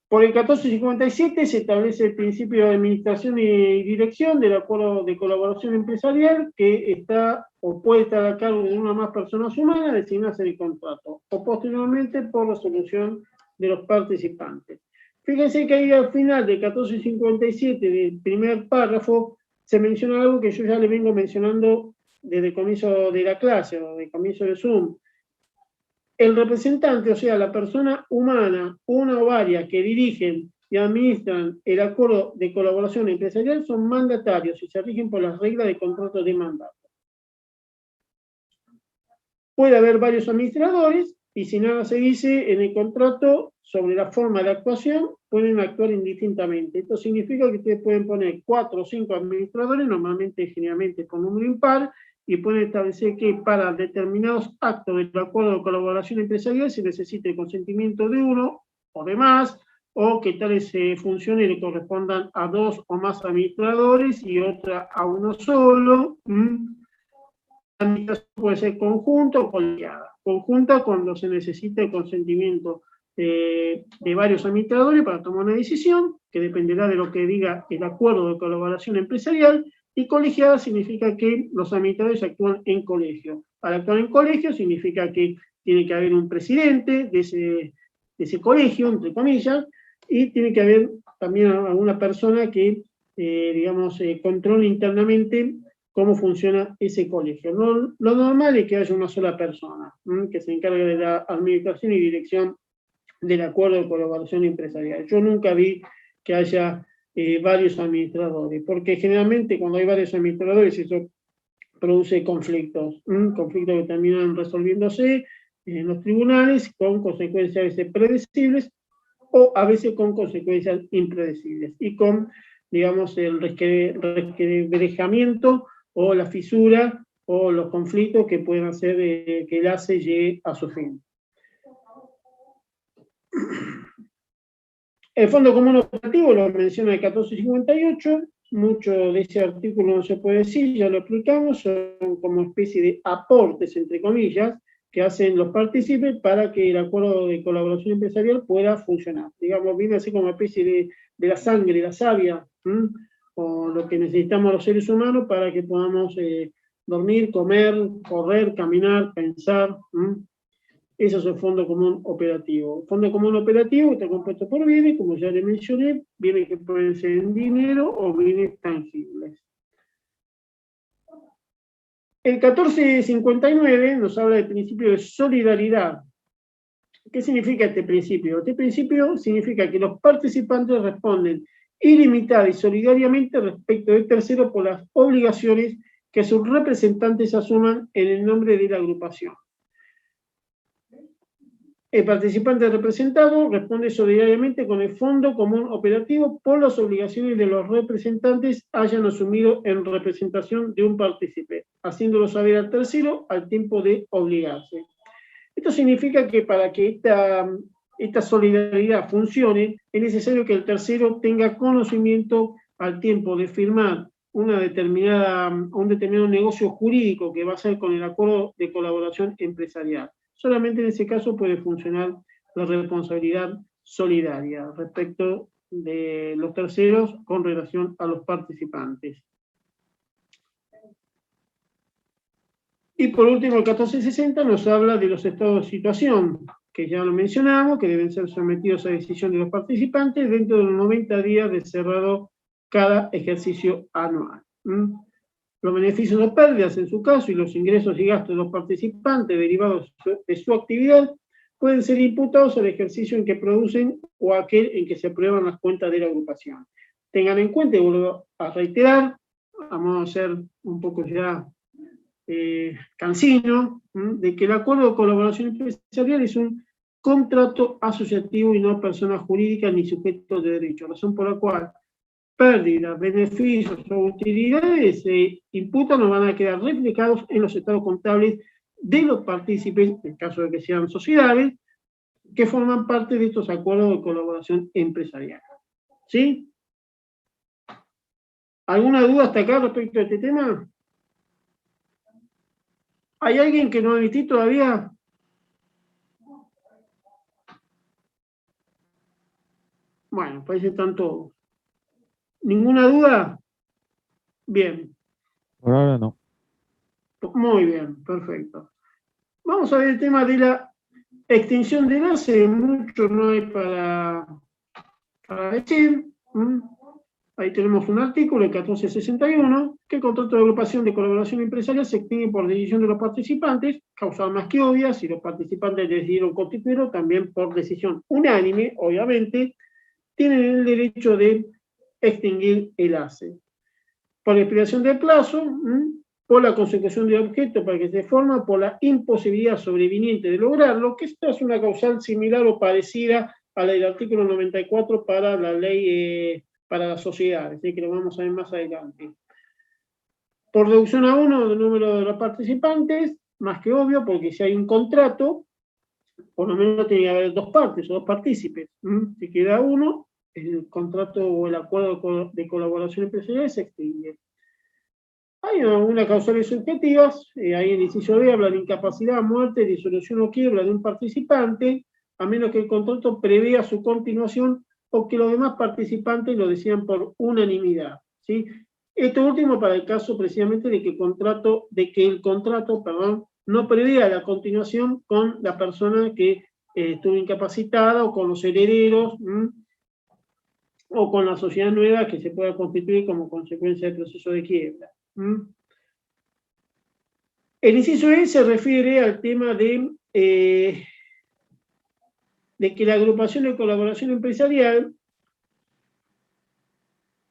Por el 1457 se establece el principio de administración y dirección del acuerdo de colaboración empresarial que está o puede estar a cargo de una o más personas humanas designadas en el contrato, o posteriormente por resolución de los participantes. Fíjense que ahí al final del 1457, del primer párrafo, se menciona algo que yo ya le vengo mencionando desde el comienzo de la clase, o del comienzo de Zoom. El representante, o sea, la persona humana, una o varias que dirigen y administran el acuerdo de colaboración empresarial son mandatarios y se rigen por las reglas de contrato de mandato. Puede haber varios administradores y si nada se dice en el contrato sobre la forma de actuación, pueden actuar indistintamente. Esto significa que ustedes pueden poner 4 o 5 administradores, normalmente, generalmente con número impar, y pueden establecer que para determinados actos del acuerdo de colaboración empresarial se necesite el consentimiento de uno o de más, o que tales funciones le correspondan a 2 o más administradores y otra a uno solo. La administración puede ser conjunta o colegiada. Conjunta cuando se necesita el consentimiento de varios administradores para tomar una decisión, que dependerá de lo que diga el acuerdo de colaboración empresarial, Y colegiada significa que los administradores actúan en colegio. Al actuar en colegio significa que tiene que haber un presidente de ese colegio, entre comillas, y tiene que haber también alguna persona que, controle internamente cómo funciona ese colegio. Lo normal es que haya una sola persona que se encargue de la administración y dirección del acuerdo de colaboración empresarial. Yo nunca vi que haya varios administradores, porque generalmente cuando hay varios administradores eso produce conflictos, conflictos que terminan resolviéndose en los tribunales con consecuencias a veces predecibles o a veces con consecuencias impredecibles y con, digamos, el resquebrajamiento o la fisura o los conflictos que pueden hacer que el ACE llegue a su fin. El Fondo Común Operativo lo menciona el 1458, mucho de ese artículo no se puede decir, ya lo explicamos, son como especie de aportes, entre comillas, que hacen los partícipes para que el acuerdo de colaboración empresarial pueda funcionar. Digamos, viene así como especie de la sangre, la savia, o lo que necesitamos los seres humanos para que podamos dormir, comer, correr, caminar, pensar. Eso es el Fondo Común Operativo. El Fondo Común Operativo está compuesto por bienes, como ya le mencioné, bienes que pueden ser en dinero o bienes tangibles. El 1459 nos habla del principio de solidaridad. ¿Qué significa este principio? Este principio significa que los participantes responden ilimitada y solidariamente respecto de terceros por las obligaciones que sus representantes asuman en el nombre de la agrupación. El participante representado responde solidariamente con el Fondo Común Operativo por las obligaciones de los representantes hayan asumido en representación de un partícipe, haciéndolo saber al tercero al tiempo de obligarse. Esto significa que para que esta solidaridad funcione, es necesario que el tercero tenga conocimiento al tiempo de firmar un determinado negocio jurídico que va a ser con el acuerdo de colaboración empresarial. Solamente en ese caso puede funcionar la responsabilidad solidaria respecto de los terceros con relación a los participantes. Y por último, el 1460 nos habla de los estados de situación, que ya lo mencionamos, que deben ser sometidos a decisión de los participantes dentro de los 90 días de cerrado cada ejercicio anual. Los beneficios o pérdidas, en su caso, y los ingresos y gastos de los participantes derivados de su actividad pueden ser imputados al ejercicio en que producen o aquel en que se aprueban las cuentas de la agrupación. Tengan en cuenta, y vuelvo a reiterar, vamos a ser un poco ya cansino, de que el acuerdo de colaboración empresarial es un contrato asociativo y no persona jurídica ni sujeto de derecho, razón por la cual pérdidas, beneficios o utilidades se imputan o van a quedar reflejados en los estados contables de los partícipes, en caso de que sean sociedades, que forman parte de estos acuerdos de colaboración empresarial. ¿Sí? ¿Alguna duda hasta acá respecto a este tema? ¿Hay alguien que no ha visto todavía? Bueno, parece que están todos. ¿Ninguna duda? Bien. Por ahora no. Muy bien, perfecto. Vamos a ver el tema de la extinción del ACE. Mucho no hay para decir. Ahí tenemos un artículo, el 1461, que el contrato de agrupación de colaboración empresarial se extingue por decisión de los participantes, causal más que obvia, si los participantes decidieron constituirlo, también por decisión unánime, obviamente, tienen el derecho de extinguir el ACE. Por la expiración del plazo, por la consecución de objeto para que se forma, por la imposibilidad sobreviniente de lograrlo, que esta es una causal similar o parecida a la del artículo 94 para la ley para las sociedades, que lo vamos a ver más adelante. Por reducción a 1 del número de los participantes, más que obvio, porque si hay un contrato, por lo menos tiene que haber dos partes o dos partícipes. Si queda uno, el contrato o el acuerdo de colaboración empresarial se extingue. Hay algunas causales subjetivas, ahí en el inciso B habla de incapacidad, muerte, disolución o quiebra de un participante, a menos que el contrato prevea su continuación o que los demás participantes lo decidan por unanimidad. ¿Sí? Esto último para el caso precisamente de que el contrato, no prevea la continuación con la persona que estuvo incapacitada o con los herederos, o con la sociedad nueva que se pueda constituir como consecuencia del proceso de quiebra. El inciso E se refiere al tema de que la agrupación de colaboración empresarial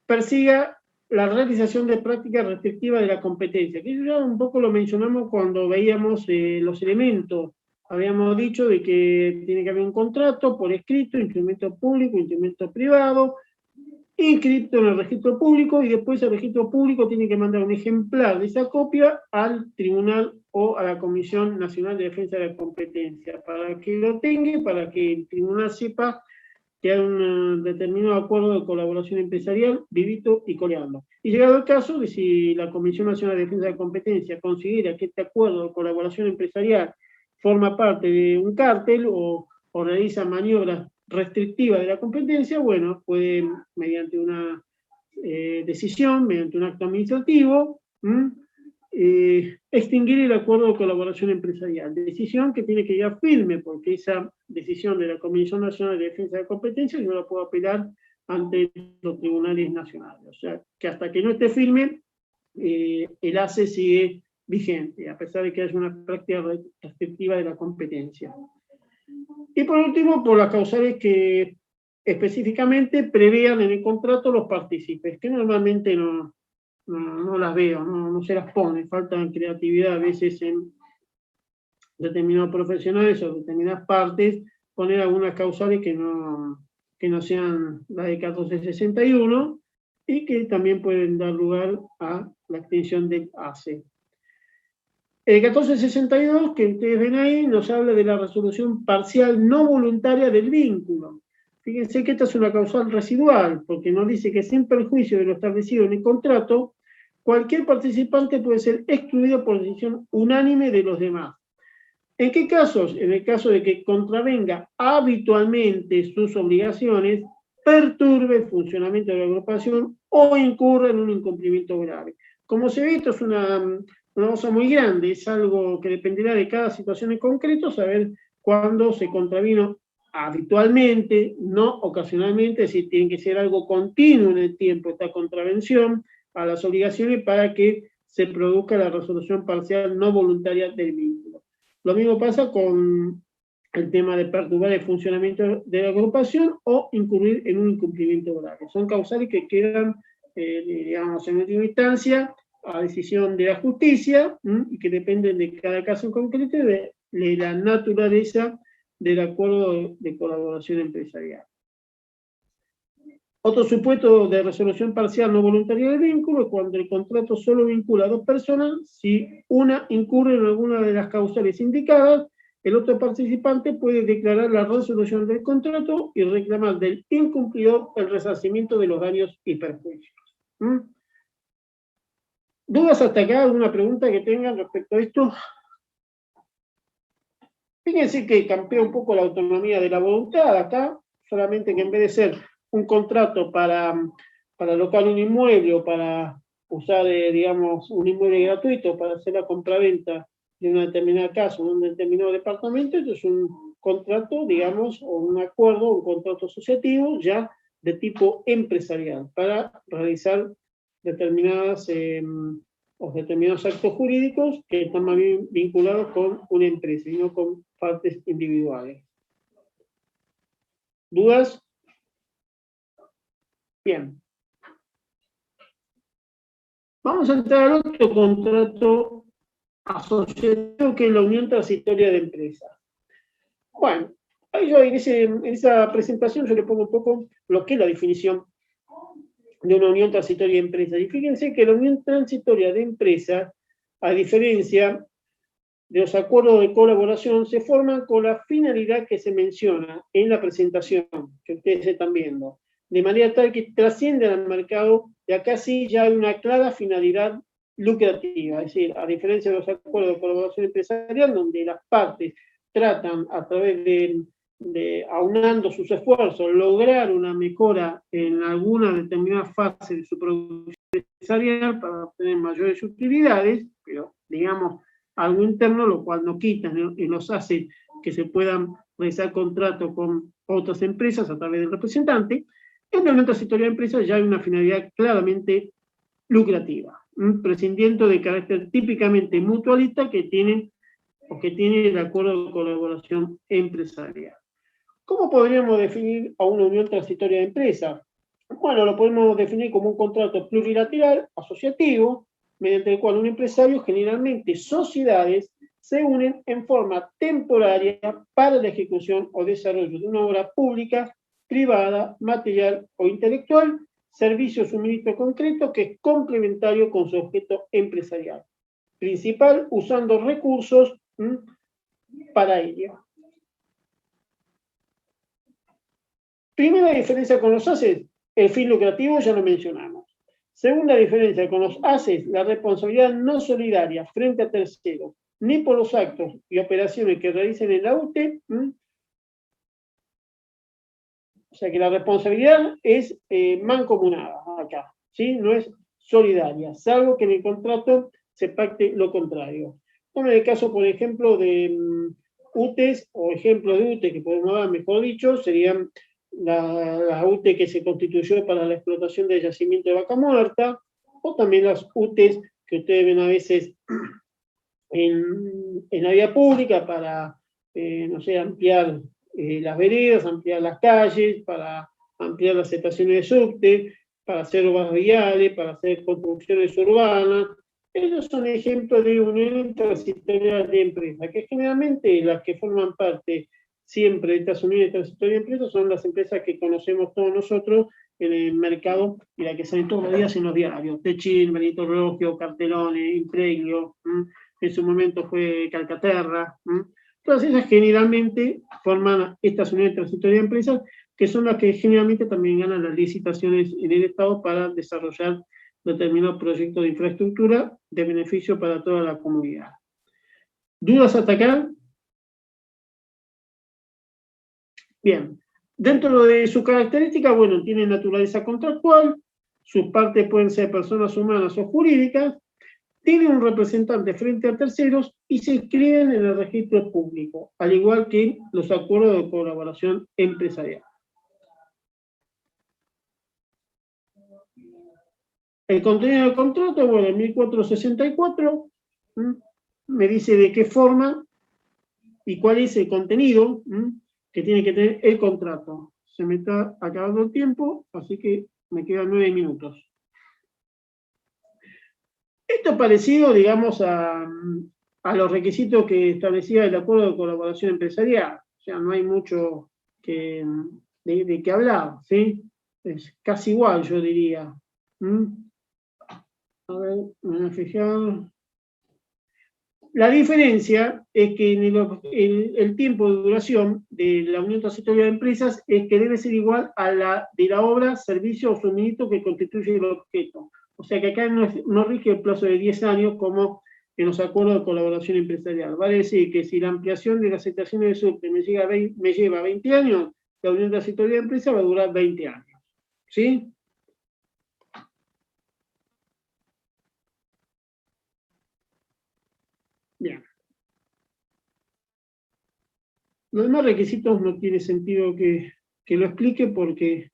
persiga la realización de prácticas restrictivas de la competencia, que ya un poco lo mencionamos cuando veíamos los elementos. Habíamos dicho de que tiene que haber un contrato por escrito, instrumento público, instrumento privado, inscrito en el registro público, y después el registro público tiene que mandar un ejemplar de esa copia al tribunal o a la Comisión Nacional de Defensa de la Competencia, para que lo tenga, para que el tribunal sepa que hay un determinado acuerdo de colaboración empresarial vivito y coleando. Y llegado el caso de si la Comisión Nacional de Defensa de la Competencia considera que este acuerdo de colaboración empresarial forma parte de un cártel o realiza maniobras restrictivas de la competencia, bueno, puede, mediante una decisión, mediante un acto administrativo, extinguir el acuerdo de colaboración empresarial. Decisión que tiene que llegar firme, porque esa decisión de la Comisión Nacional de Defensa de la Competencia yo la puedo apelar ante los tribunales nacionales. O sea, que hasta que no esté firme, el ACE sigue vigente, a pesar de que haya una práctica restrictiva de la competencia. Y por último, por las causales que específicamente prevean en el contrato los partícipes, que normalmente no las veo, no se las pone, falta creatividad a veces en determinados profesionales o determinadas partes, poner algunas causales que no sean las de 1461 y que también pueden dar lugar a la extinción del ACE. El 1462, que ustedes ven ahí, nos habla de la resolución parcial no voluntaria del vínculo. Fíjense que esta es una causal residual, porque nos dice que sin perjuicio de lo establecido en el contrato, cualquier participante puede ser excluido por decisión unánime de los demás. ¿En qué casos? En el caso de que contravenga habitualmente sus obligaciones, perturbe el funcionamiento de la agrupación o incurra en un incumplimiento grave. Como se ve, esto es una cosa muy grande, es algo que dependerá de cada situación en concreto, saber cuándo se contravino habitualmente, no ocasionalmente, es decir, tiene que ser algo continuo en el tiempo esta contravención a las obligaciones para que se produzca la resolución parcial no voluntaria del vínculo. Lo mismo pasa con el tema de perturbar el funcionamiento de la agrupación o incurrir en un incumplimiento grave. Son causales que quedan, digamos, en última instancia, a decisión de la justicia, y que dependen de cada caso en concreto de la naturaleza del acuerdo de colaboración empresarial. Otro supuesto de resolución parcial no voluntaria del vínculo es cuando el contrato solo vincula a dos personas, si una incurre en alguna de las causales indicadas, el otro participante puede declarar la resolución del contrato y reclamar del incumplidor el resarcimiento de los daños y perjuicios. ¿Dudas hasta acá? ¿Alguna pregunta que tengan respecto a esto? Fíjense que campea un poco la autonomía de la voluntad acá, solamente que en vez de ser un contrato para alocar un inmueble o para usar, digamos, un inmueble gratuito para hacer la compraventa de una determinada casa, en un determinado departamento, esto es un contrato, digamos, o un acuerdo, un contrato asociativo ya de tipo empresarial para realizar determinados actos jurídicos que están más bien vinculados con una empresa y no con partes individuales. ¿Dudas? Bien. Vamos a entrar al otro contrato asociativo, que es la unión transitoria de empresas. Bueno, ahí yo en esa presentación yo le pongo un poco lo que es la definición de una unión transitoria de empresas. Y fíjense que la unión transitoria de empresas, a diferencia de los acuerdos de colaboración, se forman con la finalidad que se menciona en la presentación, que ustedes están viendo, de manera tal que trascienden al mercado, y acá sí ya hay una clara finalidad lucrativa, es decir, a diferencia de los acuerdos de colaboración empresarial, donde las partes tratan a través de aunando sus esfuerzos, lograr una mejora en alguna determinada fase de su producción empresarial para obtener mayores utilidades, pero digamos algo interno, lo cual no quita y los hace que se puedan realizar contratos con otras empresas a través del representante. En la unión transitoria de empresas ya hay una finalidad claramente lucrativa, prescindiendo de carácter típicamente mutualista que tiene el acuerdo de colaboración empresarial. ¿Cómo podríamos definir a una unión transitoria de empresas? Bueno, lo podemos definir como un contrato plurilateral asociativo, mediante el cual un empresario, generalmente sociedades, se unen en forma temporaria para la ejecución o desarrollo de una obra pública, privada, material o intelectual, servicio o suministro concreto que es complementario con su objeto empresarial principal, usando recursos para ello. Primera diferencia con los ACES, el fin lucrativo ya lo mencionamos. Segunda diferencia con los ACES, la responsabilidad no solidaria frente a terceros, ni por los actos y operaciones que realicen en la UTE, o sea que la responsabilidad es mancomunada acá, ¿sí? No es solidaria, salvo que en el contrato se pacte lo contrario. Bueno, en el caso, por ejemplo, de UTEs, o ejemplos de UTE que podemos dar, mejor dicho, serían la UTE que se constituyó para la explotación del yacimiento de Vaca Muerta, o también las UTEs que ustedes ven a veces en la vía pública para, no sé, ampliar las veredas, ampliar las calles, para ampliar las estaciones de subte, para hacer obras viales, para hacer construcciones urbanas. Ellos son ejemplos de uniones transitorias de empresas, que generalmente las que forman parte siempre de estas uniones transitorias de empresas son las empresas que conocemos todos nosotros en el mercado y las que salen todos los días en los diarios. Techin, Benito Rogio, Cartelone, Impregio, en su momento fue Calcaterra. Todas ellas generalmente forman estas uniones transitorias de empresas, que son las que generalmente también ganan las licitaciones en el Estado para desarrollar determinados proyectos de infraestructura de beneficio para toda la comunidad. ¿Dudas hasta acá? Bien. Dentro de su característica, bueno, tiene naturaleza contractual, sus partes pueden ser personas humanas o jurídicas, tienen un representante frente a terceros y se inscriben en el registro público, al igual que los acuerdos de colaboración empresarial. El contenido del contrato, bueno, en 1464, me dice de qué forma y cuál es el contenido que tiene que tener el contrato. Se me está acabando el tiempo, así que me quedan 9 minutos. Esto es parecido, digamos, a los requisitos que establecía el acuerdo de colaboración empresarial. O sea, no hay mucho de qué hablar, ¿sí? Es casi igual, yo diría. A ver, me voy a fijar. La diferencia es que el tiempo de duración de la unión transitoria de empresas es que debe ser igual a la de la obra, servicio o suministro que constituye el objeto. O sea que acá no rige el plazo de 10 años como en los acuerdos de colaboración empresarial. Vale decir que si la ampliación de las estaciones de subte me lleva 20 años, la unión transitoria de empresas va a durar 20 años. ¿Sí? Bien. Los demás requisitos no tiene sentido que lo explique porque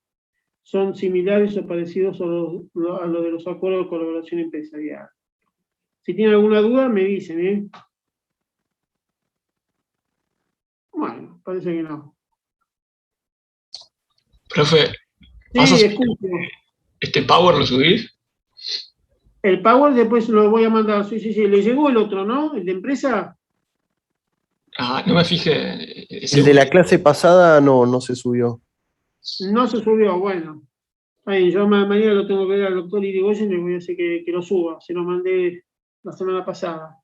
son similares o parecidos a lo de los acuerdos de colaboración empresarial. Si tienen alguna duda, me dicen, ¿eh? Bueno, parece que no. Profe, Sí, escucho. ¿este Power lo subís? El Power después lo voy a mandar. Sí, sí, sí. Le llegó el otro, ¿no? El de empresa. Ah, no me fijé. El de la clase pasada no se subió. No se subió, bueno. Ahí, yo mañana lo tengo que ver al doctor Irigoyen y le voy a decir que lo suba. Se lo mandé la semana pasada.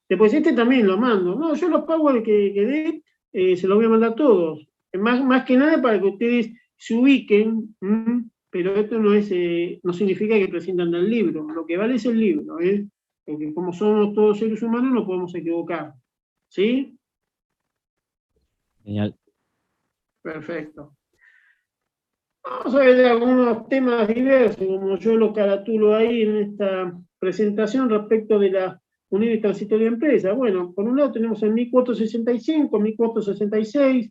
Después este también lo mando. No, yo los Power que dé, se los voy a mandar todos. Más que nada para que ustedes se ubiquen, pero esto no significa que presentan el libro. Lo que vale es el libro, porque como somos todos seres humanos no podemos equivocar. ¿Sí? Genial. Perfecto. Vamos a ver algunos temas diversos, como yo lo caratulo ahí en esta presentación respecto de la unidad transitoria de empresa. Bueno, por un lado tenemos el 1465, 1466,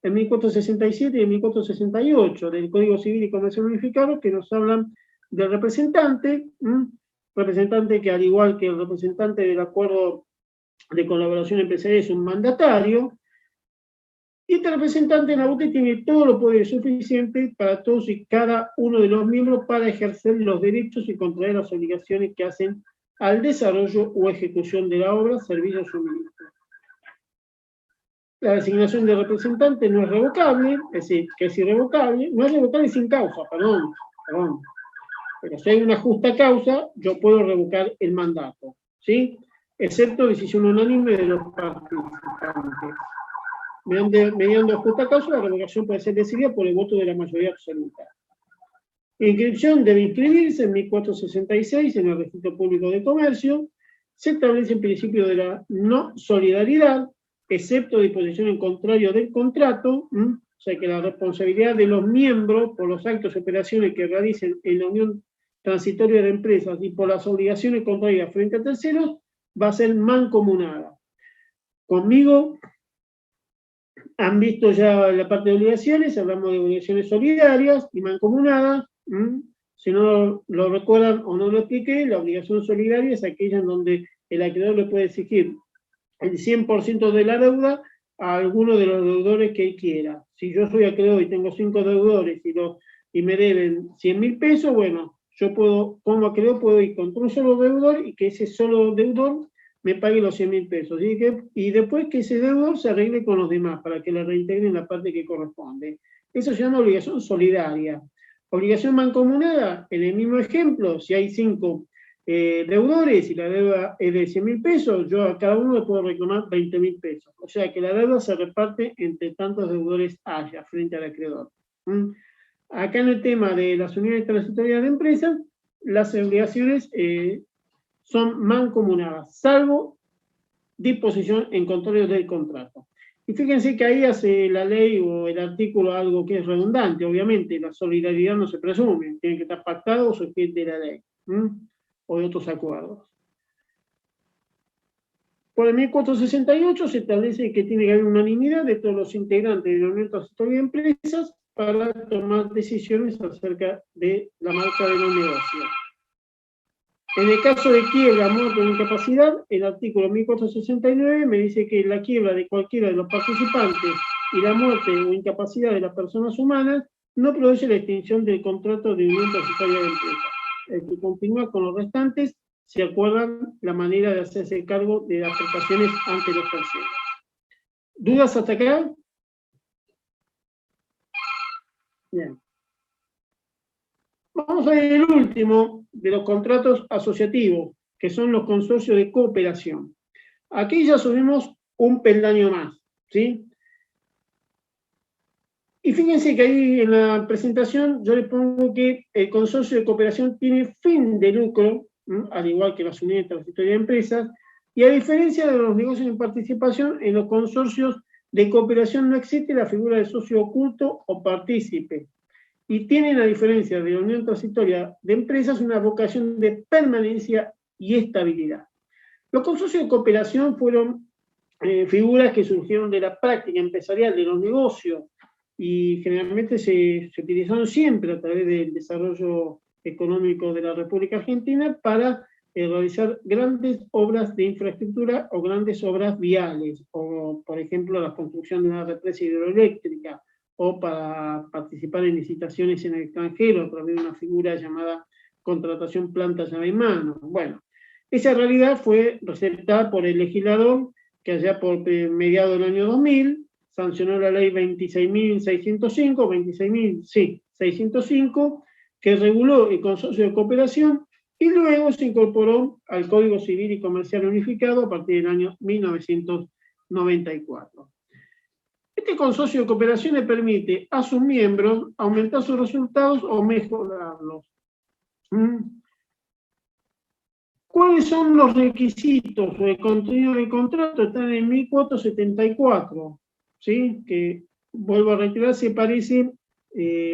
el 1467 y el 1468 del Código Civil y Comercial Unificado, que nos hablan del representante, representante que al igual que el representante del acuerdo de colaboración empresarial es un mandatario, y este representante en la UTE tiene todos los poderes suficientes para todos y cada uno de los miembros para ejercer los derechos y contraer las obligaciones que hacen al desarrollo o ejecución de la obra, servicio o suministro. La designación de representante no es revocable, es decir, que es irrevocable, no es revocable sin causa, perdón. Pero si hay una justa causa, yo puedo revocar el mandato, ¿sí? Excepto decisión unánime de los participantes. Mediante justa causa, la revocación puede ser decidida por el voto de la mayoría absoluta. La inscripción debe inscribirse en 1466 en el Registro Público de Comercio. Se establece el principio de la no solidaridad, excepto disposición en contrario del contrato, o sea que la responsabilidad de los miembros por los actos y operaciones que realicen en la unión transitoria de empresas y por las obligaciones contraídas frente a terceros va a ser mancomunada. Conmigo han visto ya la parte de obligaciones, hablamos de obligaciones solidarias y mancomunadas. Si no lo recuerdan o no lo expliqué, la obligación solidaria es aquella en donde el acreedor le puede exigir el 100% de la deuda a alguno de los deudores que él quiera. Si yo soy acreedor y tengo 5 deudores y me deben 100.000 pesos, bueno, yo puedo, como acreedor, puedo ir contra un solo deudor y que ese solo deudor me pague los 100.000 pesos. Y después que ese deudor se arregle con los demás para que le reintegren la parte que corresponde. Eso se llama obligación solidaria. Obligación mancomunada, en el mismo ejemplo, si hay 5 deudores y la deuda es de 100.000 pesos, yo a cada uno le puedo reclamar 20.000 pesos. O sea que la deuda se reparte entre tantos deudores haya frente al acreedor. Acá en el tema de las unidades transitorias de empresas, las obligaciones son mancomunadas, salvo disposición en contrario del contrato. Y fíjense que ahí hace la ley o el artículo algo que es redundante. Obviamente, la solidaridad no se presume, tiene que estar pactado o sujeto de la ley, o de otros acuerdos. Por el 1468 se establece que tiene que haber unanimidad de todos los integrantes de la Unión Transitoria de Empresas para tomar decisiones acerca de la marcha de los negocios. En el caso de quiebra, muerte o incapacidad, el artículo 1469 me dice que la quiebra de cualquiera de los participantes y la muerte o incapacidad de las personas humanas no produce la extinción del contrato de unión transitoria de empresa. El que continúa con los restantes se acuerdan la manera de hacerse cargo de las prestaciones ante los terceros. ¿Dudas hasta acá? Bien. Vamos a ver el último de los contratos asociativos, que son los consorcios de cooperación. Aquí ya subimos un peldaño más, ¿sí? Y fíjense que ahí en la presentación yo les pongo que el consorcio de cooperación tiene fin de lucro, al igual que las unidades transitorias de empresas, y a diferencia de los negocios en participación, en los consorcios de cooperación no existe la figura de socio oculto o partícipe, y tienen, a diferencia de la unión transitoria de empresas, una vocación de permanencia y estabilidad. Los consorcios de cooperación fueron figuras que surgieron de la práctica empresarial de los negocios y generalmente se utilizaron siempre a través del desarrollo económico de la República Argentina para realizar grandes obras de infraestructura o grandes obras viales, o por ejemplo la construcción de una represa hidroeléctrica, o para participar en licitaciones en el extranjero a través de una figura llamada contratación planta llave en mano. Bueno, esa realidad fue receptada por el legislador que allá por mediados del año 2000 sancionó la ley 26.605, que reguló el consorcio de cooperación y luego se incorporó al Código Civil y Comercial Unificado a partir del año 1994. Este consorcio de cooperación le permite a sus miembros aumentar sus resultados o mejorarlos. ¿Cuáles son los requisitos o el contenido del contrato? Están en 1474, ¿sí? Que, vuelvo a reiterar, se parece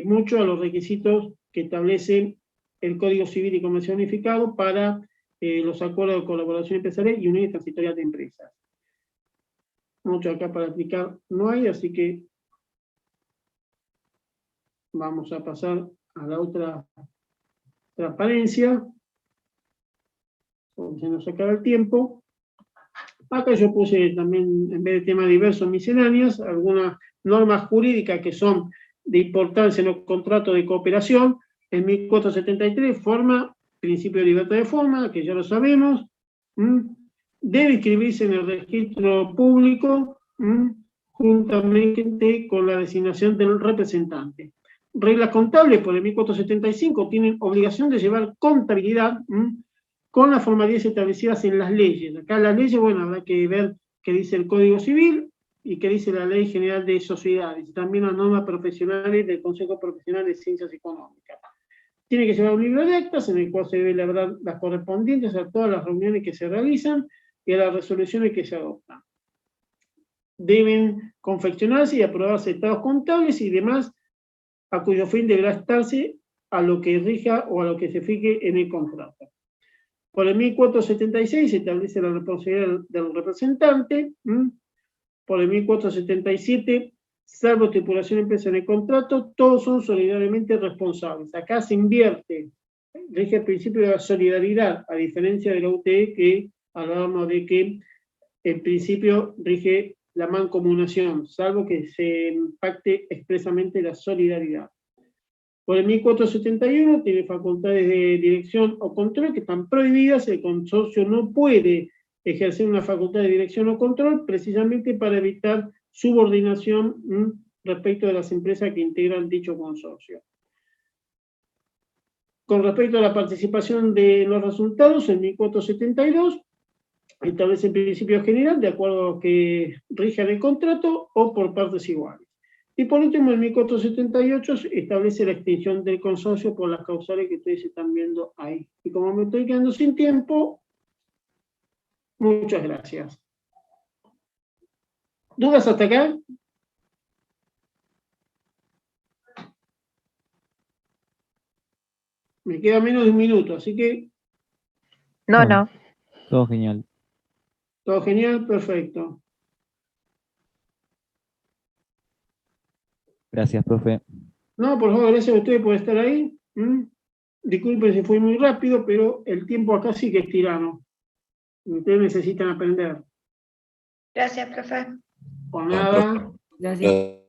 mucho a los requisitos que establece el Código Civil y Comercial Unificado para los acuerdos de colaboración empresarial y uniones transitorias de empresas. Mucho acá para explicar no hay, así que vamos a pasar a la otra transparencia. Se nos acaba el tiempo. Acá yo puse también, en vez de temas diversos misceláneos, algunas normas jurídicas que son de importancia en los contratos de cooperación. El 1473 forma, principio de libertad de forma, que ya lo sabemos, debe inscribirse en el registro público juntamente con la designación del representante. Reglas contables por el 1475 tienen obligación de llevar contabilidad con las formalidades establecidas en las leyes. Acá las leyes, bueno, habrá que ver qué dice el Código Civil y qué dice la Ley General de Sociedades, y también las normas profesionales del Consejo Profesional de Ciencias Económicas. Tiene que llevar un libro de actas en el cual se debe elaborar las correspondientes a todas las reuniones que se realizan y a las resoluciones que se adoptan. Deben confeccionarse y aprobarse estados contables y demás, a cuyo fin deberá estarse a lo que rija o a lo que se fije en el contrato. Por el 1476 se establece la responsabilidad del representante. Por el 1477, salvo estipulación empresa en el contrato, todos son solidariamente responsables. Acá se invierte, rige el principio de la solidaridad, a diferencia de la UTE, que hablábamos de que el principio rige la mancomunación, salvo que se impacte expresamente la solidaridad. Por el 1471 tiene facultades de dirección o control que están prohibidas. El consorcio no puede ejercer una facultad de dirección o control precisamente para evitar subordinación respecto de las empresas que integran dicho consorcio. Con respecto a la participación de los resultados, en 1472 establece el principio general de acuerdo a lo que rija el contrato o por partes iguales. Y por último, en 1478 establece la extinción del consorcio por las causales que ustedes están viendo ahí. Y como me estoy quedando sin tiempo, muchas gracias. ¿Dudas hasta acá? Me queda menos de un minuto, así que... No. Todo genial. Todo genial, perfecto. Gracias, profe. No, por favor, gracias a ustedes por estar ahí. Disculpen si fue muy rápido, pero el tiempo acá sí que es tirano. Ustedes necesitan aprender. Gracias, profe. Por nada. Gracias.